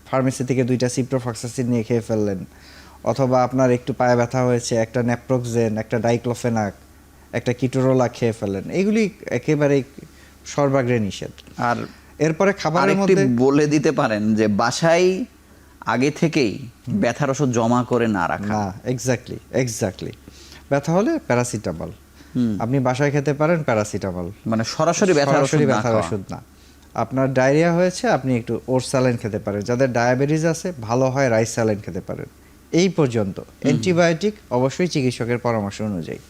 Speaker 2: ফার্মেসি থেকে 2টা সিপ্রোফ্লক্সাসিন নিয়ে খেয়ে ফেললেন, অথবা আপনার একটু পায়ে ব্যথা হয়েছে, একটা ন্যাপ্রোক্সেন, একটা ডাইক্লোফেনাক, একটা কিটোরোলা খেয়ে ফেললেন, এগুলি একেবারেই সর্বাগ্রে নিষেধ।
Speaker 1: আর
Speaker 2: এরপরে খাবারের
Speaker 1: আরেকটি
Speaker 2: মধ্যে
Speaker 1: বলে দিতে পারেন যে বাসায় আগে থেকেই ব্যথার ওষুধ জমা করে না রাখা।
Speaker 2: না, এক্স্যাক্টলি ব্যথা হলে প্যারাসিটামল আপনি বাসায় খেতে পারেন, প্যারাসিটামল,
Speaker 1: মানে সরাসরি ব্যথার
Speaker 2: ওষুধ না। আপনার ডায়রিয়া হয়েছে, আপনি একটু ওটস স্যালাইন খেতে পারেন। যাদের ডায়াবেটিস আছে ভালো হয় রাইস স্যালাইন খেতে পারেন। এই পর্যন্ত অ্যান্টিবায়োটিক অবশ্যই চিকিৎসকের পরামর্শ অনুযায়ী।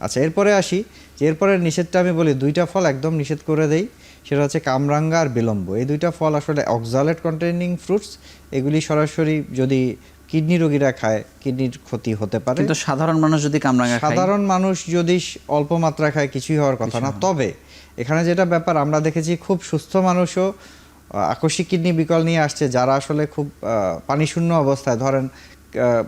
Speaker 2: আচ্ছা, এরপরে আসি যে এরপরের নিষেধটা আমি বলি 2টা ফল একদম নিষেধ করে দেই, সেটা হচ্ছে কামরাঙ্গা আর বিলম্ব। এই 2টা ফল আসলে অক্সালেট কন্টেইনিং ফ্রুটস, এগুলি সরাসরি যদি কিডনি রোগীরা খায় কিডনির ক্ষতি হতে পারে।
Speaker 1: কিন্তু সাধারণ মানুষ যদি কামরাঙ্গা খায়,
Speaker 2: সাধারণ মানুষ যদি অল্প মাত্রা খায় কিছুই হওয়ার কথা না। তবে এখানে যেটা ব্যাপার আমরা দেখেছি, খুব সুস্থ মানুষও আকস্মিক কিডনি বিকল নিয়ে আসছে, যারা আসলে খুব পানিশূন্য অবস্থায়, ধরেন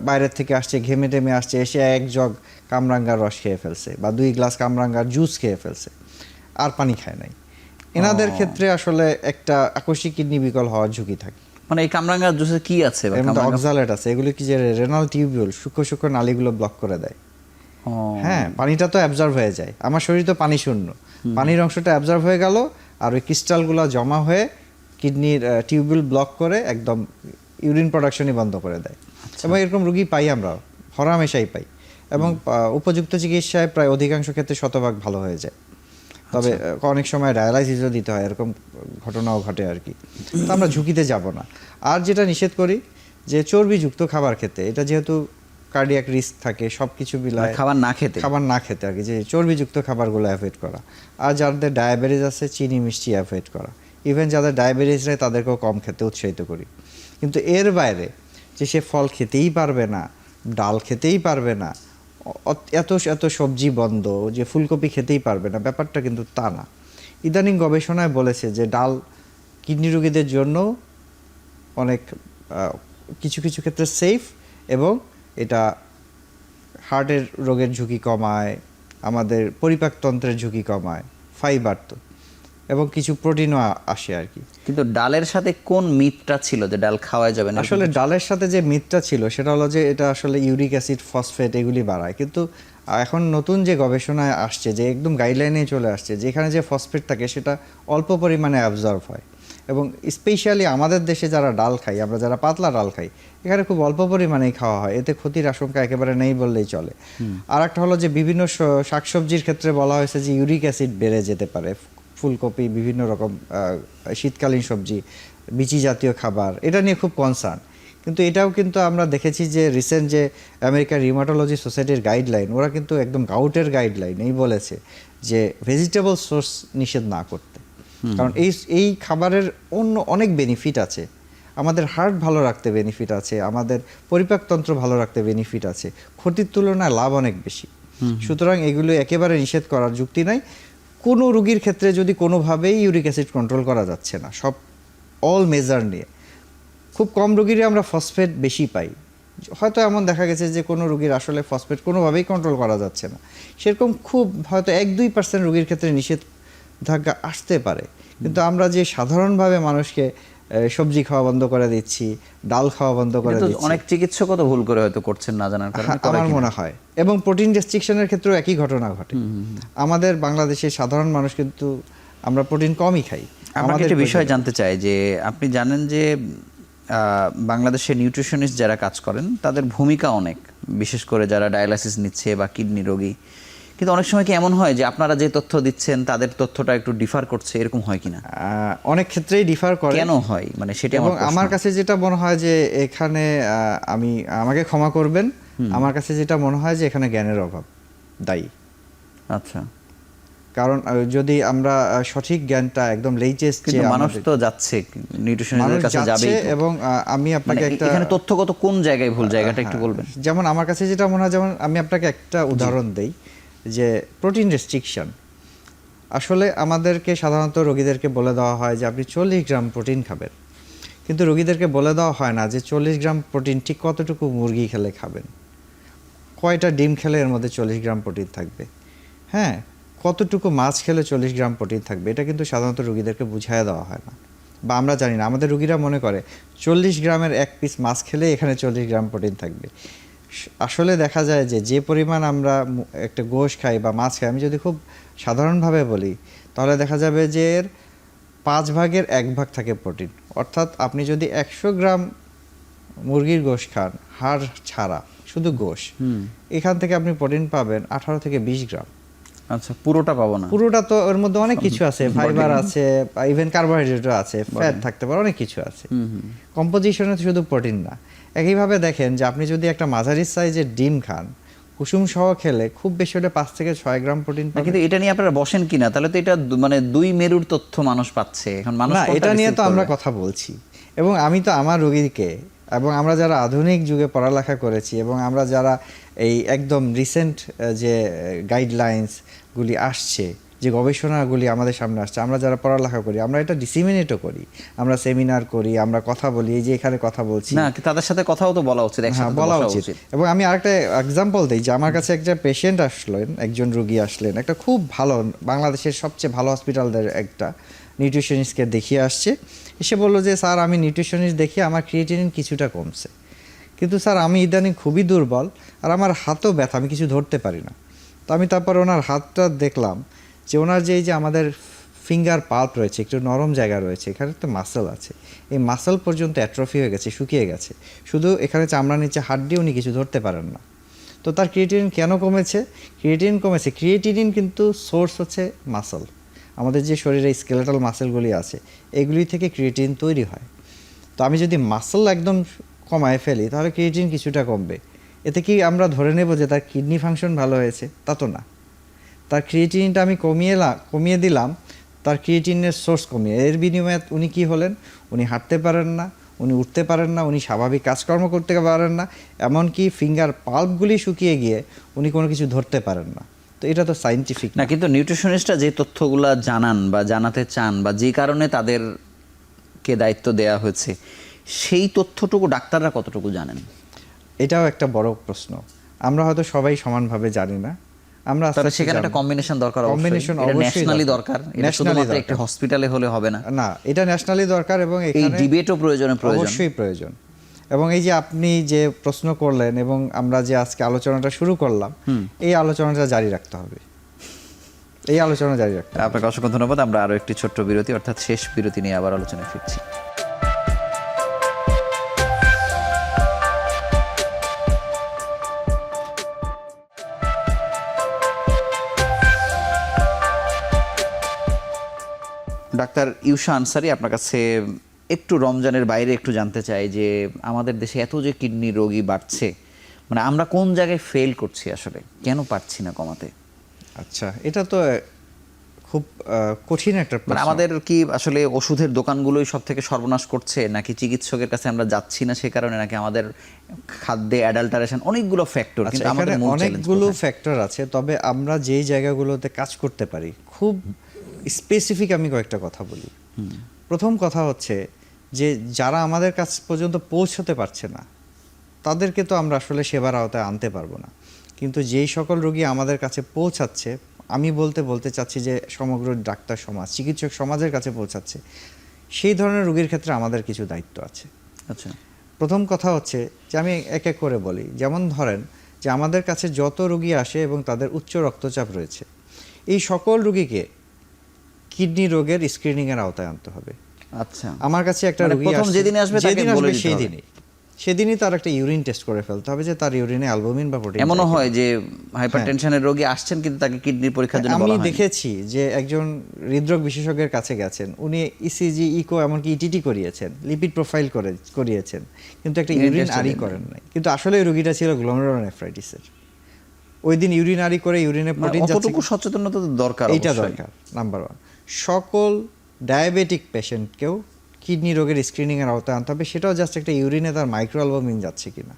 Speaker 2: বাইরের থেকে আসছে, ঘেমে টেমে আসছে, এসে 1 জগ কামরাঙ্গার রস খেয়ে ফেলছে বা 2 গ্লাস কামরাঙ্গার জুস খেয়ে ফেলছে, আর পানি খায় নাই। এনাদের ক্ষেত্রে আসলে একটা আকস্মিক কিডনি বিকল হওয়ার ঝুঁকি থাকে।
Speaker 1: মানে এই কামরাঙ্গার জুসে কি আছে?
Speaker 2: এর মধ্যে অক্সালেট আছে, এগুলো কি যে রেনাল টিউবিউল, সূক্ষ্ম নালীগুলো ব্লক করে দেয়। হ্যাঁ, পানিটা তো অ্যাবজর্ব হয়ে যায়, আমার শরীর তো পানি শূন্য, পানির অংশটা অ্যাবজর্ব হয়ে গেল, আর ওই ক্রিস্টালগুলো জমা হয়ে কিডনির টিউবিউল ব্লক করে একদম ইউরিন প্রোডাকশনই বন্ধ করে দেয়। এবং এরকম রোগী পাই আমরা, হরহামেশাই পাই, এবং উপযুক্ত চিকিৎসায় প্রায় অধিকাংশ ক্ষেত্রে শতভাগ ভালো হয়ে যায়। তবে অনেক সময় ডায়ালাইসিসও দিতে হয়, এরকম ঘটনাও ঘটে আর কি। তো আমরা ঝুঁকিতে যাব না। আর যেটা নিষেধ করি যে চর্বিযুক্ত খাবার খেতে, এটা যেহেতু কার্ডিয়াক রিস্ক থাকে, সব কিছু মিলায় খাবার না খেতে আর কি, যে চর্বিযুক্ত খাবারগুলো অ্যাভয়েড করা। আর যাদের ডায়াবেটিস আছে চিনি মিষ্টি অ্যাভয়েড করা। ইভেন যাদের ডায়াবেটিস নেই তাদেরকেও কম খেতে উৎসাহিত করি। কিন্তু এর বাইরে যে সে ফল খেতেই পারবে না, ডাল খেতেই পারবে না, এত সবজি বন্ধ, যে ফুলকপি খেতেই পারবে না, ব্যাপারটা কিন্তু তা না। ইদানিং গবেষণায় বলেছে যে ডাল কিডনি রোগীদের জন্য অনেক কিছু ক্ষেত্রে সেফ, এবং এটা হার্টের রোগের ঝুঁকি কমায়, আমাদের পরিপাকতন্ত্রের ঝুঁকি কমায়, ফাইবার তো এবং কিছু প্রোটিনও আসে আর কি।
Speaker 1: কিন্তু ডালের সাথে কোন মিথটা ছিল যে ডাল খাওয়া যাবে না?
Speaker 2: আসলে ডালের সাথে যে মিথটা ছিল সেটা হলো যে এটা আসলে ইউরিক অ্যাসিড, ফসফেট এগুলি বাড়ায়, কিন্তু এখন নতুন যে গবেষণায় আসছে, যে একদম গাইডলাইনে চলে আসছে, যেখানে যে ফসফেট থাকে সেটা অল্প পরিমাণে অ্যাবজর্ব হয়, এবং স্পেশালি আমাদের দেশে যারা ডাল খাই, আমরা যারা পাতলা ডাল খাই, এখানে খুব অল্প পরিমাণেই খাওয়া হয়, এতে ক্ষতির আশঙ্কা একেবারে নেই বললেই চলে। আর একটা হলো যে বিভিন্ন শাকসবজির ক্ষেত্রে বলা হয়েছে যে ইউরিক অ্যাসিড বেড়ে যেতে পারে, ফুলকপি, বিভিন্ন রকম শীতকালীন সবজি, বিচি জাতীয় খাবার, এটা নিয়ে খুব কনসার্ন। কিন্তু এটাও কিন্তু আমরা দেখেছি যে রিসেন্ট যে আমেরিকার রিউমাটোলজি সোসাইটির গাইডলাইন, ওরা কিন্তু একদম গাউটের গাইডলাইন এই বলেছে যে ভেজিটেবল সোর্স নিষেধ না করতে, কারণ এই খাবারের অন্য অনেক বেনিফিট আছে, আমাদের হার্ট ভালো রাখতে বেনিফিট আছে, আমাদের পরিপাকতন্ত্র ভালো রাখতে বেনিফিট আছে, ক্ষতির তুলনায় লাভ অনেক বেশি। সুতরাং এগুলো একেবারে নিষেধ করার যুক্তি নাই। কোনো রোগীর ক্ষেত্রে যদি কোনোভাবেই ইউরিক অ্যাসিড কন্ট্রোল করা যাচ্ছে না, সব অল মেজার নিয়ে, খুব কম রোগীরই আমরা ফসফেট বেশি পাই, হয়তো এমন দেখা গেছে যে কোনো রোগীর আসলে ফসফেট কোনোভাবেই কন্ট্রোল করা যাচ্ছে না, সেরকম খুব হয়তো 1-2% রোগীর ক্ষেত্রে নিষেধাজ্ঞা আসতে পারে। কিন্তু আমরা যে সাধারণভাবে মানুষকে সবজি খাওয়া বন্ধ করে দিচ্ছি, ডাল খাওয়া বন্ধ করে দিচ্ছি,
Speaker 1: অনেক চিকিৎসকও তো ভুল করে হয়তো করছেন না জানার কারণে,
Speaker 2: আমার মনে হয়। এবং প্রোটিন রেস্ট্রিকশনের ক্ষেত্রেও একই ঘটনা ঘটে। আমাদের বাংলাদেশের সাধারণ মানুষ কিন্তু আমরা প্রোটিন কমই খাই।
Speaker 1: আমাদের একটা বিষয় জানতে চাই যে আপনি জানেন যে বাংলাদেশের নিউট্রিশনিস্ট যারা কাজ করেন তাদের ভূমিকা অনেক, বিশেষ করে যারা ডায়ালাইসিস নিচ্ছে বা কিডনি রোগী, কিন্তু অনেক সময় কি এমন হয় যে আপনারা যে তথ্য দিচ্ছেন তাদের তথ্যটা একটু ডিফার করছে, এরকম হয় কিনা?
Speaker 2: অনেক ক্ষেত্রেই ডিফার করে।
Speaker 1: কেন হয় মানে সেটা
Speaker 2: এবং আমার কাছে যেটা মনে হয় যে এখানে আমাকে ক্ষমা করবেন, আমার কাছে যেটা মনে হয় যে এখানে জ্ঞানের অভাব দায়ী।
Speaker 1: আচ্ছা,
Speaker 2: কারণ যদি আমরা সঠিক জ্ঞানটা একদম লেটেস্ট, যে
Speaker 1: মানুষ তো যাচ্ছে নিউট্রিশনিস্টের কাছে যাবে,
Speaker 2: এবং আমি আপনাকে একটা
Speaker 1: এখানে তথ্যগত কোন জায়গায় ভুল জায়গাটা একটু বলবেন?
Speaker 2: যেমন আমার কাছে যেটা মনে হয়, যেমন আমি আপনাকে একটা উদাহরণ দেই, যে প্রোটিন রেস্ট্রিকশন, আসলে আমাদেরকে সাধারণত রোগীদেরকে বলে দেওয়া হয় যে আপনি 40 গ্রাম প্রোটিন খাবেন, কিন্তু রোগীদেরকে বলে দেওয়া হয় না যে 40 গ্রাম প্রোটিন ঠিক কতটুকু মুরগি খেলে খাবেন, কয়টা ডিম খেলে এর মধ্যে 40 গ্রাম প্রোটিন থাকবে, হ্যাঁ, কতটুকু মাছ খেলে 40 গ্রাম প্রোটিন থাকবে, এটা কিন্তু সাধারণত রোগীদেরকে বুঝিয়ে দেওয়া হয় না, বা আমরা জানি না। আমাদের রোগীরা মনে করে 40 গ্রামের এক পিস মাছ খেলে এখানে 40 গ্রাম প্রোটিন থাকবে। আসলে দেখা যায় যে পরিমাণ আমরা একটা গোশ খাই বা মাছ খাই, আমি যদি খুব সাধারণভাবে বলি, তাহলে দেখা যাবে যে এর 5 ভাগের 1 ভাগ থাকে প্রোটিন। অর্থাৎ আপনি যদি 100 গ্রাম মুরগির গোশ খান, হাড় ছাড়া শুধু গোশ, এখান থেকে আপনি প্রোটিন পাবেন 18 থেকে 20 গ্রাম।
Speaker 1: আচ্ছা, পুরোটা পাবো না?
Speaker 2: পুরোটা তো ওর মধ্যে অনেক কিছু আছে, ফাইবার আছে, ইভেন কার্বোহাইড্রেটও আছে, ফ্যাট থাকতে পারে, অনেক কিছু আছে। কম্পোজিশনে শুধু প্রোটিন না। একইভাবে দেখেন যে আপনি যদি একটা মাঝারি সাইজের ডিম খান, কুসুম সহ খেলে খুব বেশি হলে 5 থেকে 6 গ্রাম প্রোটিন পাবেন।
Speaker 1: কিন্তু এটা নিয়ে আপনারা বসেন কিনা? তাহলে তো এটা মানে দুই মেরুর তথ্য মানুষ পাচ্ছে। এখন মানুষ
Speaker 2: না, এটা নিয়ে তো আমরা কথা বলছি, এবং আমি তো আমার রোগীকে, এবং আমরা যারা আধুনিক যুগে পড়ালেখা করেছি, এবং আমরা যারা এই একদম রিসেন্ট যে গাইডলাইন্সগুলি আসছে, যে গবেষণাগুলি আমাদের সামনে আসছে, আমরা যারা পড়ালেখা করি, আমরা এটা ডিসিমিনেটও করি, আমরা সেমিনার করি, আমরা কথা বলি, এই যে এখানে কথা বলছি
Speaker 1: না, তাদের সাথে কথাও তো বলা উচিত,
Speaker 2: হ্যাঁ, বলা উচিত। এবং আমি আরেকটা এক্সাম্পল দিই, যে আমার কাছে একটা পেশেন্ট আসলেন, একজন রোগী আসলেন, একটা খুব ভালো, বাংলাদেশের সবচেয়ে ভালো হসপিটালদের একটা নিউট্রিশনিস্টকে দেখিয়ে আসছে। এসে বললো যে স্যার, আমি নিউট্রিশনিস্ট দেখিয়ে আমার ক্রিয়েটিনিন কিছুটা কমছে, কিন্তু স্যার আমি ইদানিং খুবই দুর্বল, আর আমার হাতও ব্যথা, আমি কিছু ধরতে পারি না। তো আমি তারপর ওনার হাতটা দেখলাম, যে ওনার যে আমাদের ফিঙ্গার পাল্প রয়েছে, একটু নরম জায়গা রয়েছে, এখানে একটা মাসেল আছে, এই মাসেল পর্যন্ত অ্যাট্রফি হয়ে গেছে, শুকিয়ে গেছে, শুধু এখানে চামড়া নিচে হাড্ডি, উনি কিছু ধরতে পারেন না। তো তার ক্রিয়েটিনিন কেন কমেছে? ক্রিয়েটিনিন কমেছে, ক্রিয়েটিনিন কিন্তু সোর্স হচ্ছে মাসেল, আমাদের যে শরীরে স্কেলেটাল মাসেলগুলি আছে, এগুলি থেকে ক্রিয়েটিনিন তৈরি হয়। তো আমি যদি মাসেল একদম কমায় ফেলি, তাহলে ক্রিয়েটিনিন কিছুটা কমবে। এতে কি আমরা ধরে নেব যে তার কিডনি ফাংশন ভালো হয়েছে? তা তো না। তার ক্রিয়েটিনিনটা আমি কমিয়ে দিলাম, তার ক্রিয়েটিনের সোর্স কমিয়ে, এর বিনিময়ে উনি কি হলেন? উনি হাঁটতে পারেন না, উনি উঠতে পারেন না, উনি স্বাভাবিক কাজকর্ম করতে পারেন না, এমনকি ফিঙ্গার পাল্পগুলি শুকিয়ে গিয়ে উনি কোনো কিছু ধরতে পারেন না। তো এটা তো সায়েন্টিফিক
Speaker 1: না। কিন্তু নিউট্রিশনিস্টরা যে তথ্যগুলো জানান বা জানাতে চান, বা যে কারণে তাদেরকে দায়িত্ব দেওয়া হয়েছে, সেই তথ্যটুকু ডাক্তাররা কতটুকু জানেন?
Speaker 2: এটাও একটা বড় প্রশ্ন। আমরা হয়তো সবাই সমানভাবে জানি না। আমরা আস্তে
Speaker 1: তবে
Speaker 2: আস্তে
Speaker 1: সেখানে একটা
Speaker 2: জানবো।
Speaker 1: কম্বিনেশন দরকার,
Speaker 2: Combination
Speaker 1: এটা
Speaker 2: অবশ্যই
Speaker 1: ন্যাশনালি
Speaker 2: দরকার।
Speaker 1: দরকার, এটা
Speaker 2: Nationally
Speaker 1: শুধুমাত্র
Speaker 2: দরকার।
Speaker 1: একটা হসপিটালে হলে হবে না,
Speaker 2: না, এটা ন্যাশনালি দরকার এবং
Speaker 1: এই
Speaker 2: এখানে
Speaker 1: ডিবেটও প্রয়োজন।
Speaker 2: অবশ্যই প্রয়োজন। এবং এই যে আপনি যে প্রশ্ন করলেন এবং আমরা যে আজকে আলোচনাটা শুরু করলাম, এই আলোচনাটা জারি রাখতে হবে, এই আলোচনা জারি রাখতে হবে।
Speaker 1: আপনাকে অসংখ্য ধন্যবাদ। আমরা আরো একটি ছোট্ট বিরতি, অর্থাৎ শেষ বিরতি নিয়ে আবার আলোচনায় ফিরছি। ডাক্তার ইউসা আনসারী, আপনার কাছে একটু রমজানের বাইরে একটু জানতে চাই যে আমাদের দেশে এত যে কিডনি রোগী বাড়ছে, মানে আমরা কোন জায়গায় ফেল করছি আসলে, কেন পারছি না কমাতে?
Speaker 2: আচ্ছা, এটা তো খুব কঠিন একটা
Speaker 1: মানে
Speaker 2: প্রশ্ন।
Speaker 1: আমাদের কি আসলে ওষুধের দোকানগুলোই সব থেকে সর্বনাশ করছে, নাকি চিকিৎসকের কাছে আমরা যাচ্ছি না সে কারণে, নাকি আমাদের খাদ্যে অ্যাডাল্টারেশন, অনেকগুলো ফ্যাক্টর,
Speaker 2: আচ্ছা,
Speaker 1: কিন্তু আমাদের
Speaker 2: এখানে
Speaker 1: মূল
Speaker 2: অনেকগুলো
Speaker 1: চ্যালেঞ্জ
Speaker 2: ফ্যাক্টর আছে, তবে আমরা যেই জায়গাগুলোতে কাজ করতে পারি খুব স্পেসিফিক আমি কয়েকটা কথা বলি। প্রথম কথা হচ্ছে যে যারা আমাদের কাছ পর্যন্ত পৌঁছতে পারছে না তাদেরকে তো আমরা আসলে সেবার আওতায় আনতে পারবো না, কিন্তু যেই সকল রোগী আমাদের কাছে পৌঁছাচ্ছে, আমি বলতে চাচ্ছি যে সমগ্র ডাক্তার সমাজ, চিকিৎসক সমাজের কাছে পৌঁছাচ্ছে, সেই ধরনের রোগীর ক্ষেত্রে আমাদের কিছু দায়িত্ব আছে।
Speaker 1: আচ্ছা,
Speaker 2: প্রথম কথা হচ্ছে যে আমি এক এক করে বলি, যেমন ধরেন যে আমাদের কাছে যত রোগী আসে এবং তাদের উচ্চ রক্তচাপ রয়েছে, এই সকল রোগীকে কিডনি রোগের স্ক্রিনিংয়ের আওতায় আনতে হবে।
Speaker 1: আচ্ছা,
Speaker 2: আমার কাছে একটা
Speaker 1: মানে
Speaker 2: রোগী
Speaker 1: প্রথম
Speaker 2: আসছে,
Speaker 1: যেদিন আসবে তাকে
Speaker 2: যেদিন
Speaker 1: বলে
Speaker 2: আসবে
Speaker 1: দিতে হবে।
Speaker 2: সেদিনই তার একটা ইউরিন টেস্ট করে ফেলতে হবে যে তার ইউরিনে অ্যালবুমিন বা প্রোটিন।
Speaker 1: এমনও হয় যে হাইপারটেনশনের রোগী আসছেন কিন্তু তাকে কিডনির পরীক্ষার জন্য
Speaker 2: আমি
Speaker 1: বলা হয়নি।
Speaker 2: দেখেছি যে একজন হৃদরোগ বিশেষজ্ঞের কাছে গেছেন, উনি ইসিজি, ইকো, এমনকি ইটিটি করিয়েছেন, লিপিড প্রোফাইল করিয়েছেন, কিন্তু একটা
Speaker 1: Urine
Speaker 2: ইউরিন
Speaker 1: test
Speaker 2: আরি
Speaker 1: দেন
Speaker 2: করেন নাই। কিন্তু আসলে ওই রোগীটা ছিল গ্লোমেরুলোনেফ্রাইটিসের। ওই দিন ইউরিন আরি করে ইউরিনে প্রোটিন যাচ্ছে,
Speaker 1: অতটুকু সচেতনতা তো দরকার,
Speaker 2: এইটা
Speaker 1: অবশ্যই।
Speaker 2: দরকার। নাম্বার 1, সকল ডায়াবেটিক পেশেন্টকেও কিডনি রোগের স্ক্রিনিংয়ের আওতায় আনতে হবে। সেটাও জাস্ট একটা ইউরিনে তার মাইক্রো অ্যালবুমিন যাচ্ছে কিনা,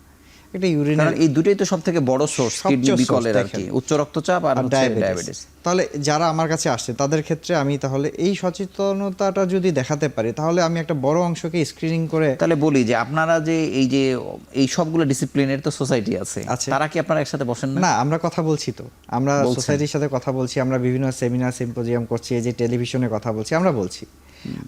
Speaker 2: একটা ইউরিনে।
Speaker 1: কারণ এই দুটোই তো সবথেকে বড় সোর্স
Speaker 2: সবচেয়ে
Speaker 1: কিডনি
Speaker 2: source
Speaker 1: বিকলের আর কি,
Speaker 2: দেখেন।
Speaker 1: উচ্চ রক্তচাপ আর হচ্ছে ডায়াবেটিস।
Speaker 2: তাহলে যারা আমার কাছে আসছে তাদের ক্ষেত্রে আমি তাহলে এই সচেতনতাটা যদি দেখাতে পারি, তাহলে আমি একটা বড় অংশকে স্ক্রিনিং করে।
Speaker 1: তাহলে বলি যে আপনারা যে এই সবগুলো ডিসিপ্লিনের তো সোসাইটি আছে,
Speaker 2: আছে।
Speaker 1: তারা কি আপনারা একসাথে বসেন না?
Speaker 2: না, আমরা কথা বলছি তো, আমরা
Speaker 1: বলছেন।
Speaker 2: সোসাইটির সাথে কথা বলছি, আমরা বিভিন্ন সেমিনার সিম্পোজিয়াম করছি, এই যে টেলিভিশনে কথা বলছি, আমরা বলছি।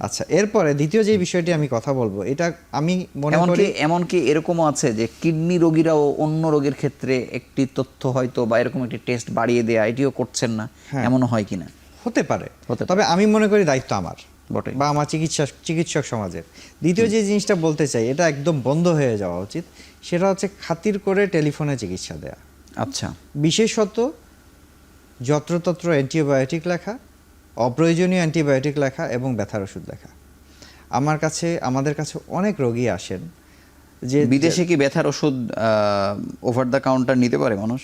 Speaker 2: আচ্ছা, এরপরে দ্বিতীয় যে বিষয়টি আমি কথা বলবো, এটা আমি মনে করি
Speaker 1: এমনকি এরকমও আছে যে কিডনি রোগীরাও অন্য রোগের ক্ষেত্রে একটি তথ্য হয়তো বা এরকম একটি টেস্ট বাড়িয়ে দেয়া, এটিও করছেন না, এমনও হয় কিনা?
Speaker 2: হতে পারে,
Speaker 1: হতে পারে।
Speaker 2: তবে আমি মনে করি দায়িত্ব আমার
Speaker 1: বটে।
Speaker 2: বা আমার চিকিৎসক সমাজের। দ্বিতীয় যে জিনিসটা বলতে চাই, এটা একদম বন্ধ হয়ে যাওয়া উচিত, সেটা হচ্ছে খাতির করে টেলিফোনে চিকিৎসা দেয়া।
Speaker 1: আচ্ছা,
Speaker 2: বিশেষত যত্রতত্র অ্যান্টিবায়োটিক লেখা, অপ্রয়োজনীয় অ্যান্টিবায়োটিক লেখা এবং ব্যথার ওষুধ লেখা। আমাদের কাছে অনেক রোগী আসেন যে
Speaker 1: বিদেশে কি ব্যথার ওষুধ ওভার দ্য কাউন্টার নিতে পারে মানুষ?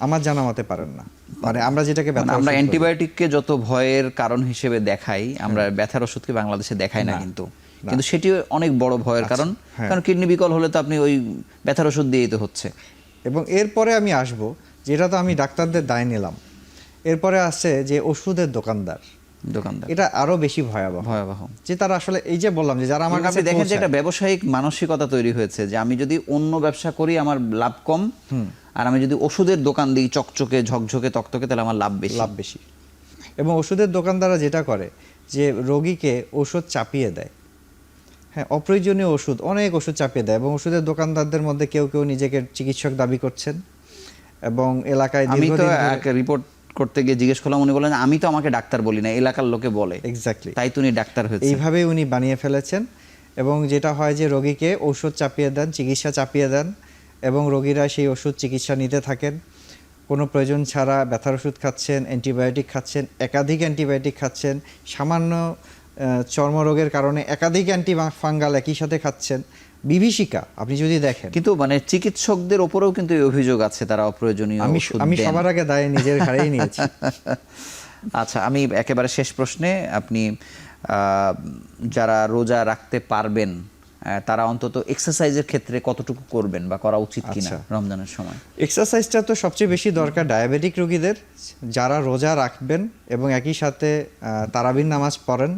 Speaker 2: আমার জানা মতে পারেন না। মানে আমরা যেটাকে
Speaker 1: মানে
Speaker 2: ব্যথার
Speaker 1: আমরা
Speaker 2: ওষুধ বলি।
Speaker 1: অ্যান্টিবায়োটিককে যত ভয়ের কারণ হিসেবে দেখাই, আমরা ব্যথার ওষুধকে বাংলাদেশে দেখাই না,
Speaker 2: না,
Speaker 1: কিন্তু
Speaker 2: না।
Speaker 1: কিন্তু সেটি অনেক বড় ভয়ের কারণ।
Speaker 2: হ্যাঁ।
Speaker 1: কারণ কিডনি বিকল হলে তো আপনি ওই ব্যথার ওষুধ দিয়েই তো হচ্ছে।
Speaker 2: এবং এরপরে আমি আসব, যেটা তো আমি ডাক্তারদের দায় নিলাম, এরপরে আছে যে ওষুধের দোকানদার। এটা আরো বেশি ভয়াবহ, যে তারা আসলে এই যে বললাম যে যারা আমার কাছে
Speaker 1: দেখেন যে একটা ব্যবসায়িক মানসিকতা তৈরি হয়েছে যে আমি যদি অন্য ব্যবসা করি আমার লাভ কম, আর আমি যদি ওষুধের দোকান দিই চকচকে ঝকঝকে তকতকে, তাহলে আমার লাভ বেশি।
Speaker 2: এবং ওষুধের দোকানদাররা যেটা করে যে রোগীকে ওষুধ চাপিয়ে দেয়, হ্যাঁ, অপ্রয়োজনীয় ওষুধ, অনেক ওষুধ চাপিয়ে দেয়। এবং ওষুধের দোকানদারদের মধ্যে কেউ নিজেকে চিকিৎসক দাবি করছেন এবং এলাকায়
Speaker 1: আমি তো রিপোর্ট করতে গিয়ে জিজ্ঞেস করলাম, উনি বলেন আমি তো আমাকে ডাক্তার বলি না, এলাকার লোকে বলে।
Speaker 2: এক্স্যাক্টলি,
Speaker 1: তাই তো উনি ডাক্তার হয়েছে।
Speaker 2: এইভাবেই উনি বানিয়ে ফেলেছেন। এবং যেটা হয় যে রোগীকে ঔষধ চাপিয়ে দেন, চিকিৎসা চাপিয়ে দেন, এবং রোগীরা সেই ওষুধ চিকিৎসা নিতে থাকেন। কোনো প্রয়োজন ছাড়া ব্যথার ওষুধ খাচ্ছেন, অ্যান্টিবায়োটিক খাচ্ছেন, একাধিক অ্যান্টিবায়োটিক খাচ্ছেন, সামান্য চর্মরোগের কারণে একাধিক অ্যান্টিফাঙ্গাল একই সাথে খাচ্ছেন। বিভীষিকা আপনি যদি দেখেন।
Speaker 1: কিন্তু মানে চিকিৎসকদের ওপরেও কিন্তু এই অভিযোগ আছে, তারা অপ্রয়োজনীয় ওষুধ দেন।
Speaker 2: আমি সবার আগে দায় নিজের ঘাড়েই নিয়েছি।
Speaker 1: আচ্ছা, আমি একেবারে শেষ প্রশ্নে, আপনি যারা রোজা রাখতে পারবেন তারা অন্তত এক্সারসাইজের ক্ষেত্রে কতটুকু করবেন বা করা উচিত কিনা রমজানের সময়?
Speaker 2: এক্সারসাইজটা তো সবচেয়ে বেশি দরকার ডায়াবেটিক রোগীদের, যারা রোজা রাখবেন এবং একই সাথে তারাবির নামাজ পড়েন।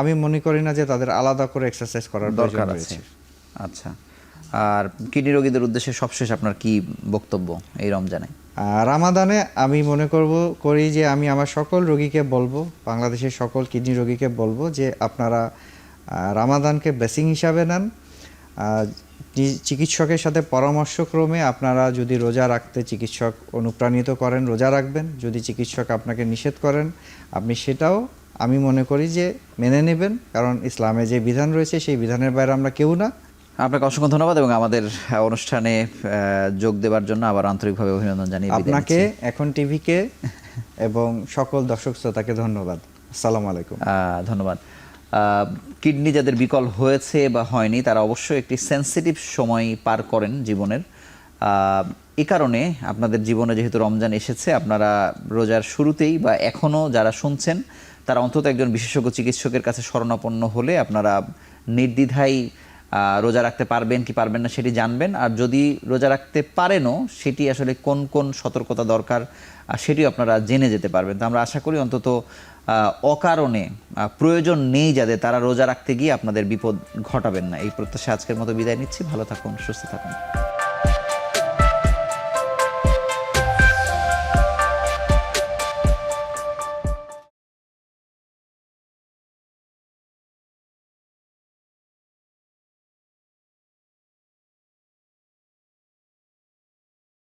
Speaker 2: আমি মনে করি না যে তাদের আলাদা করে এক্সারসাইজ করার দরকার আছে।
Speaker 1: আচ্ছা, আর কিডনি রোগীদের উদ্দেশ্যে সবশেষ আপনার কি বক্তব্য এই রমজানে?
Speaker 2: রামাদানে আমি মনে করি যে আমি আমার সকল রোগীকে বলবো, বাংলাদেশের সকল কিডনি রোগীকে বলবো যে আপনারা রামাদানকে ব্লেসিং হিসাবে নেন। চিকিৎসকের সাথে পরামর্শক্রমে আপনারা যদি রোজা রাখতে চিকিৎসক অনুপ্রাণিত করেন রোজা রাখবেন, যদি চিকিৎসক আপনাকে নিষেধ করেন আপনি সেটাও আমি মনে করি যে মেনে নেবেন, কারণ ইসলামে যে বিধান রয়েছে সেই বিধানের বাইরে আমরা কেউ না।
Speaker 1: আপনাকে অসংখ্য ধন্যবাদ এবং আমাদের অনুষ্ঠানে যোগ দেওয়ার জন্য আবার আন্তরিকভাবে অভিনন্দন জানিয়ে বিদায়
Speaker 2: আপনাকে,
Speaker 1: নিচ্ছি।
Speaker 2: এখন টিভিকে এবং সকল দর্শক শ্রোতাকে ধন্যবাদ। আসসালামু আলাইকুম।
Speaker 1: ধন্যবাদ। কিডনি যাদের বিকল হয়েছে বা হয়নি তারা অবশ্যই একটি সেনসিটিভ সময় পার করেন জীবনের। এই কারণে আপনাদের জীবনে যেহেতু রমজান এসেছে, আপনারা রোজার শুরুতেই বা এখনও যারা শুনছেন তারা অন্তত একজন বিশেষজ্ঞ চিকিৎসকের কাছে শরণাপন্ন হলে আপনারা নির্দ্বিধায় রোজা রাখতে পারবেন কি পারবেন না সেটি জানবেন। আর যদি রোজা রাখতে পারেনও সেটি আসলে কোন কোন সতর্কতা দরকার সেটিও আপনারা জেনে যেতে পারবেন। তো আমরা আশা করি অন্তত অকারণে প্রয়োজন নেই যাদের, তারা রোজা রাখতে গিয়ে আপনাদের বিপদ ঘটাবেন না। এই প্রত্যাশা আজকের মতো বিদায় নিচ্ছি। ভালো থাকুন, সুস্থ থাকুন।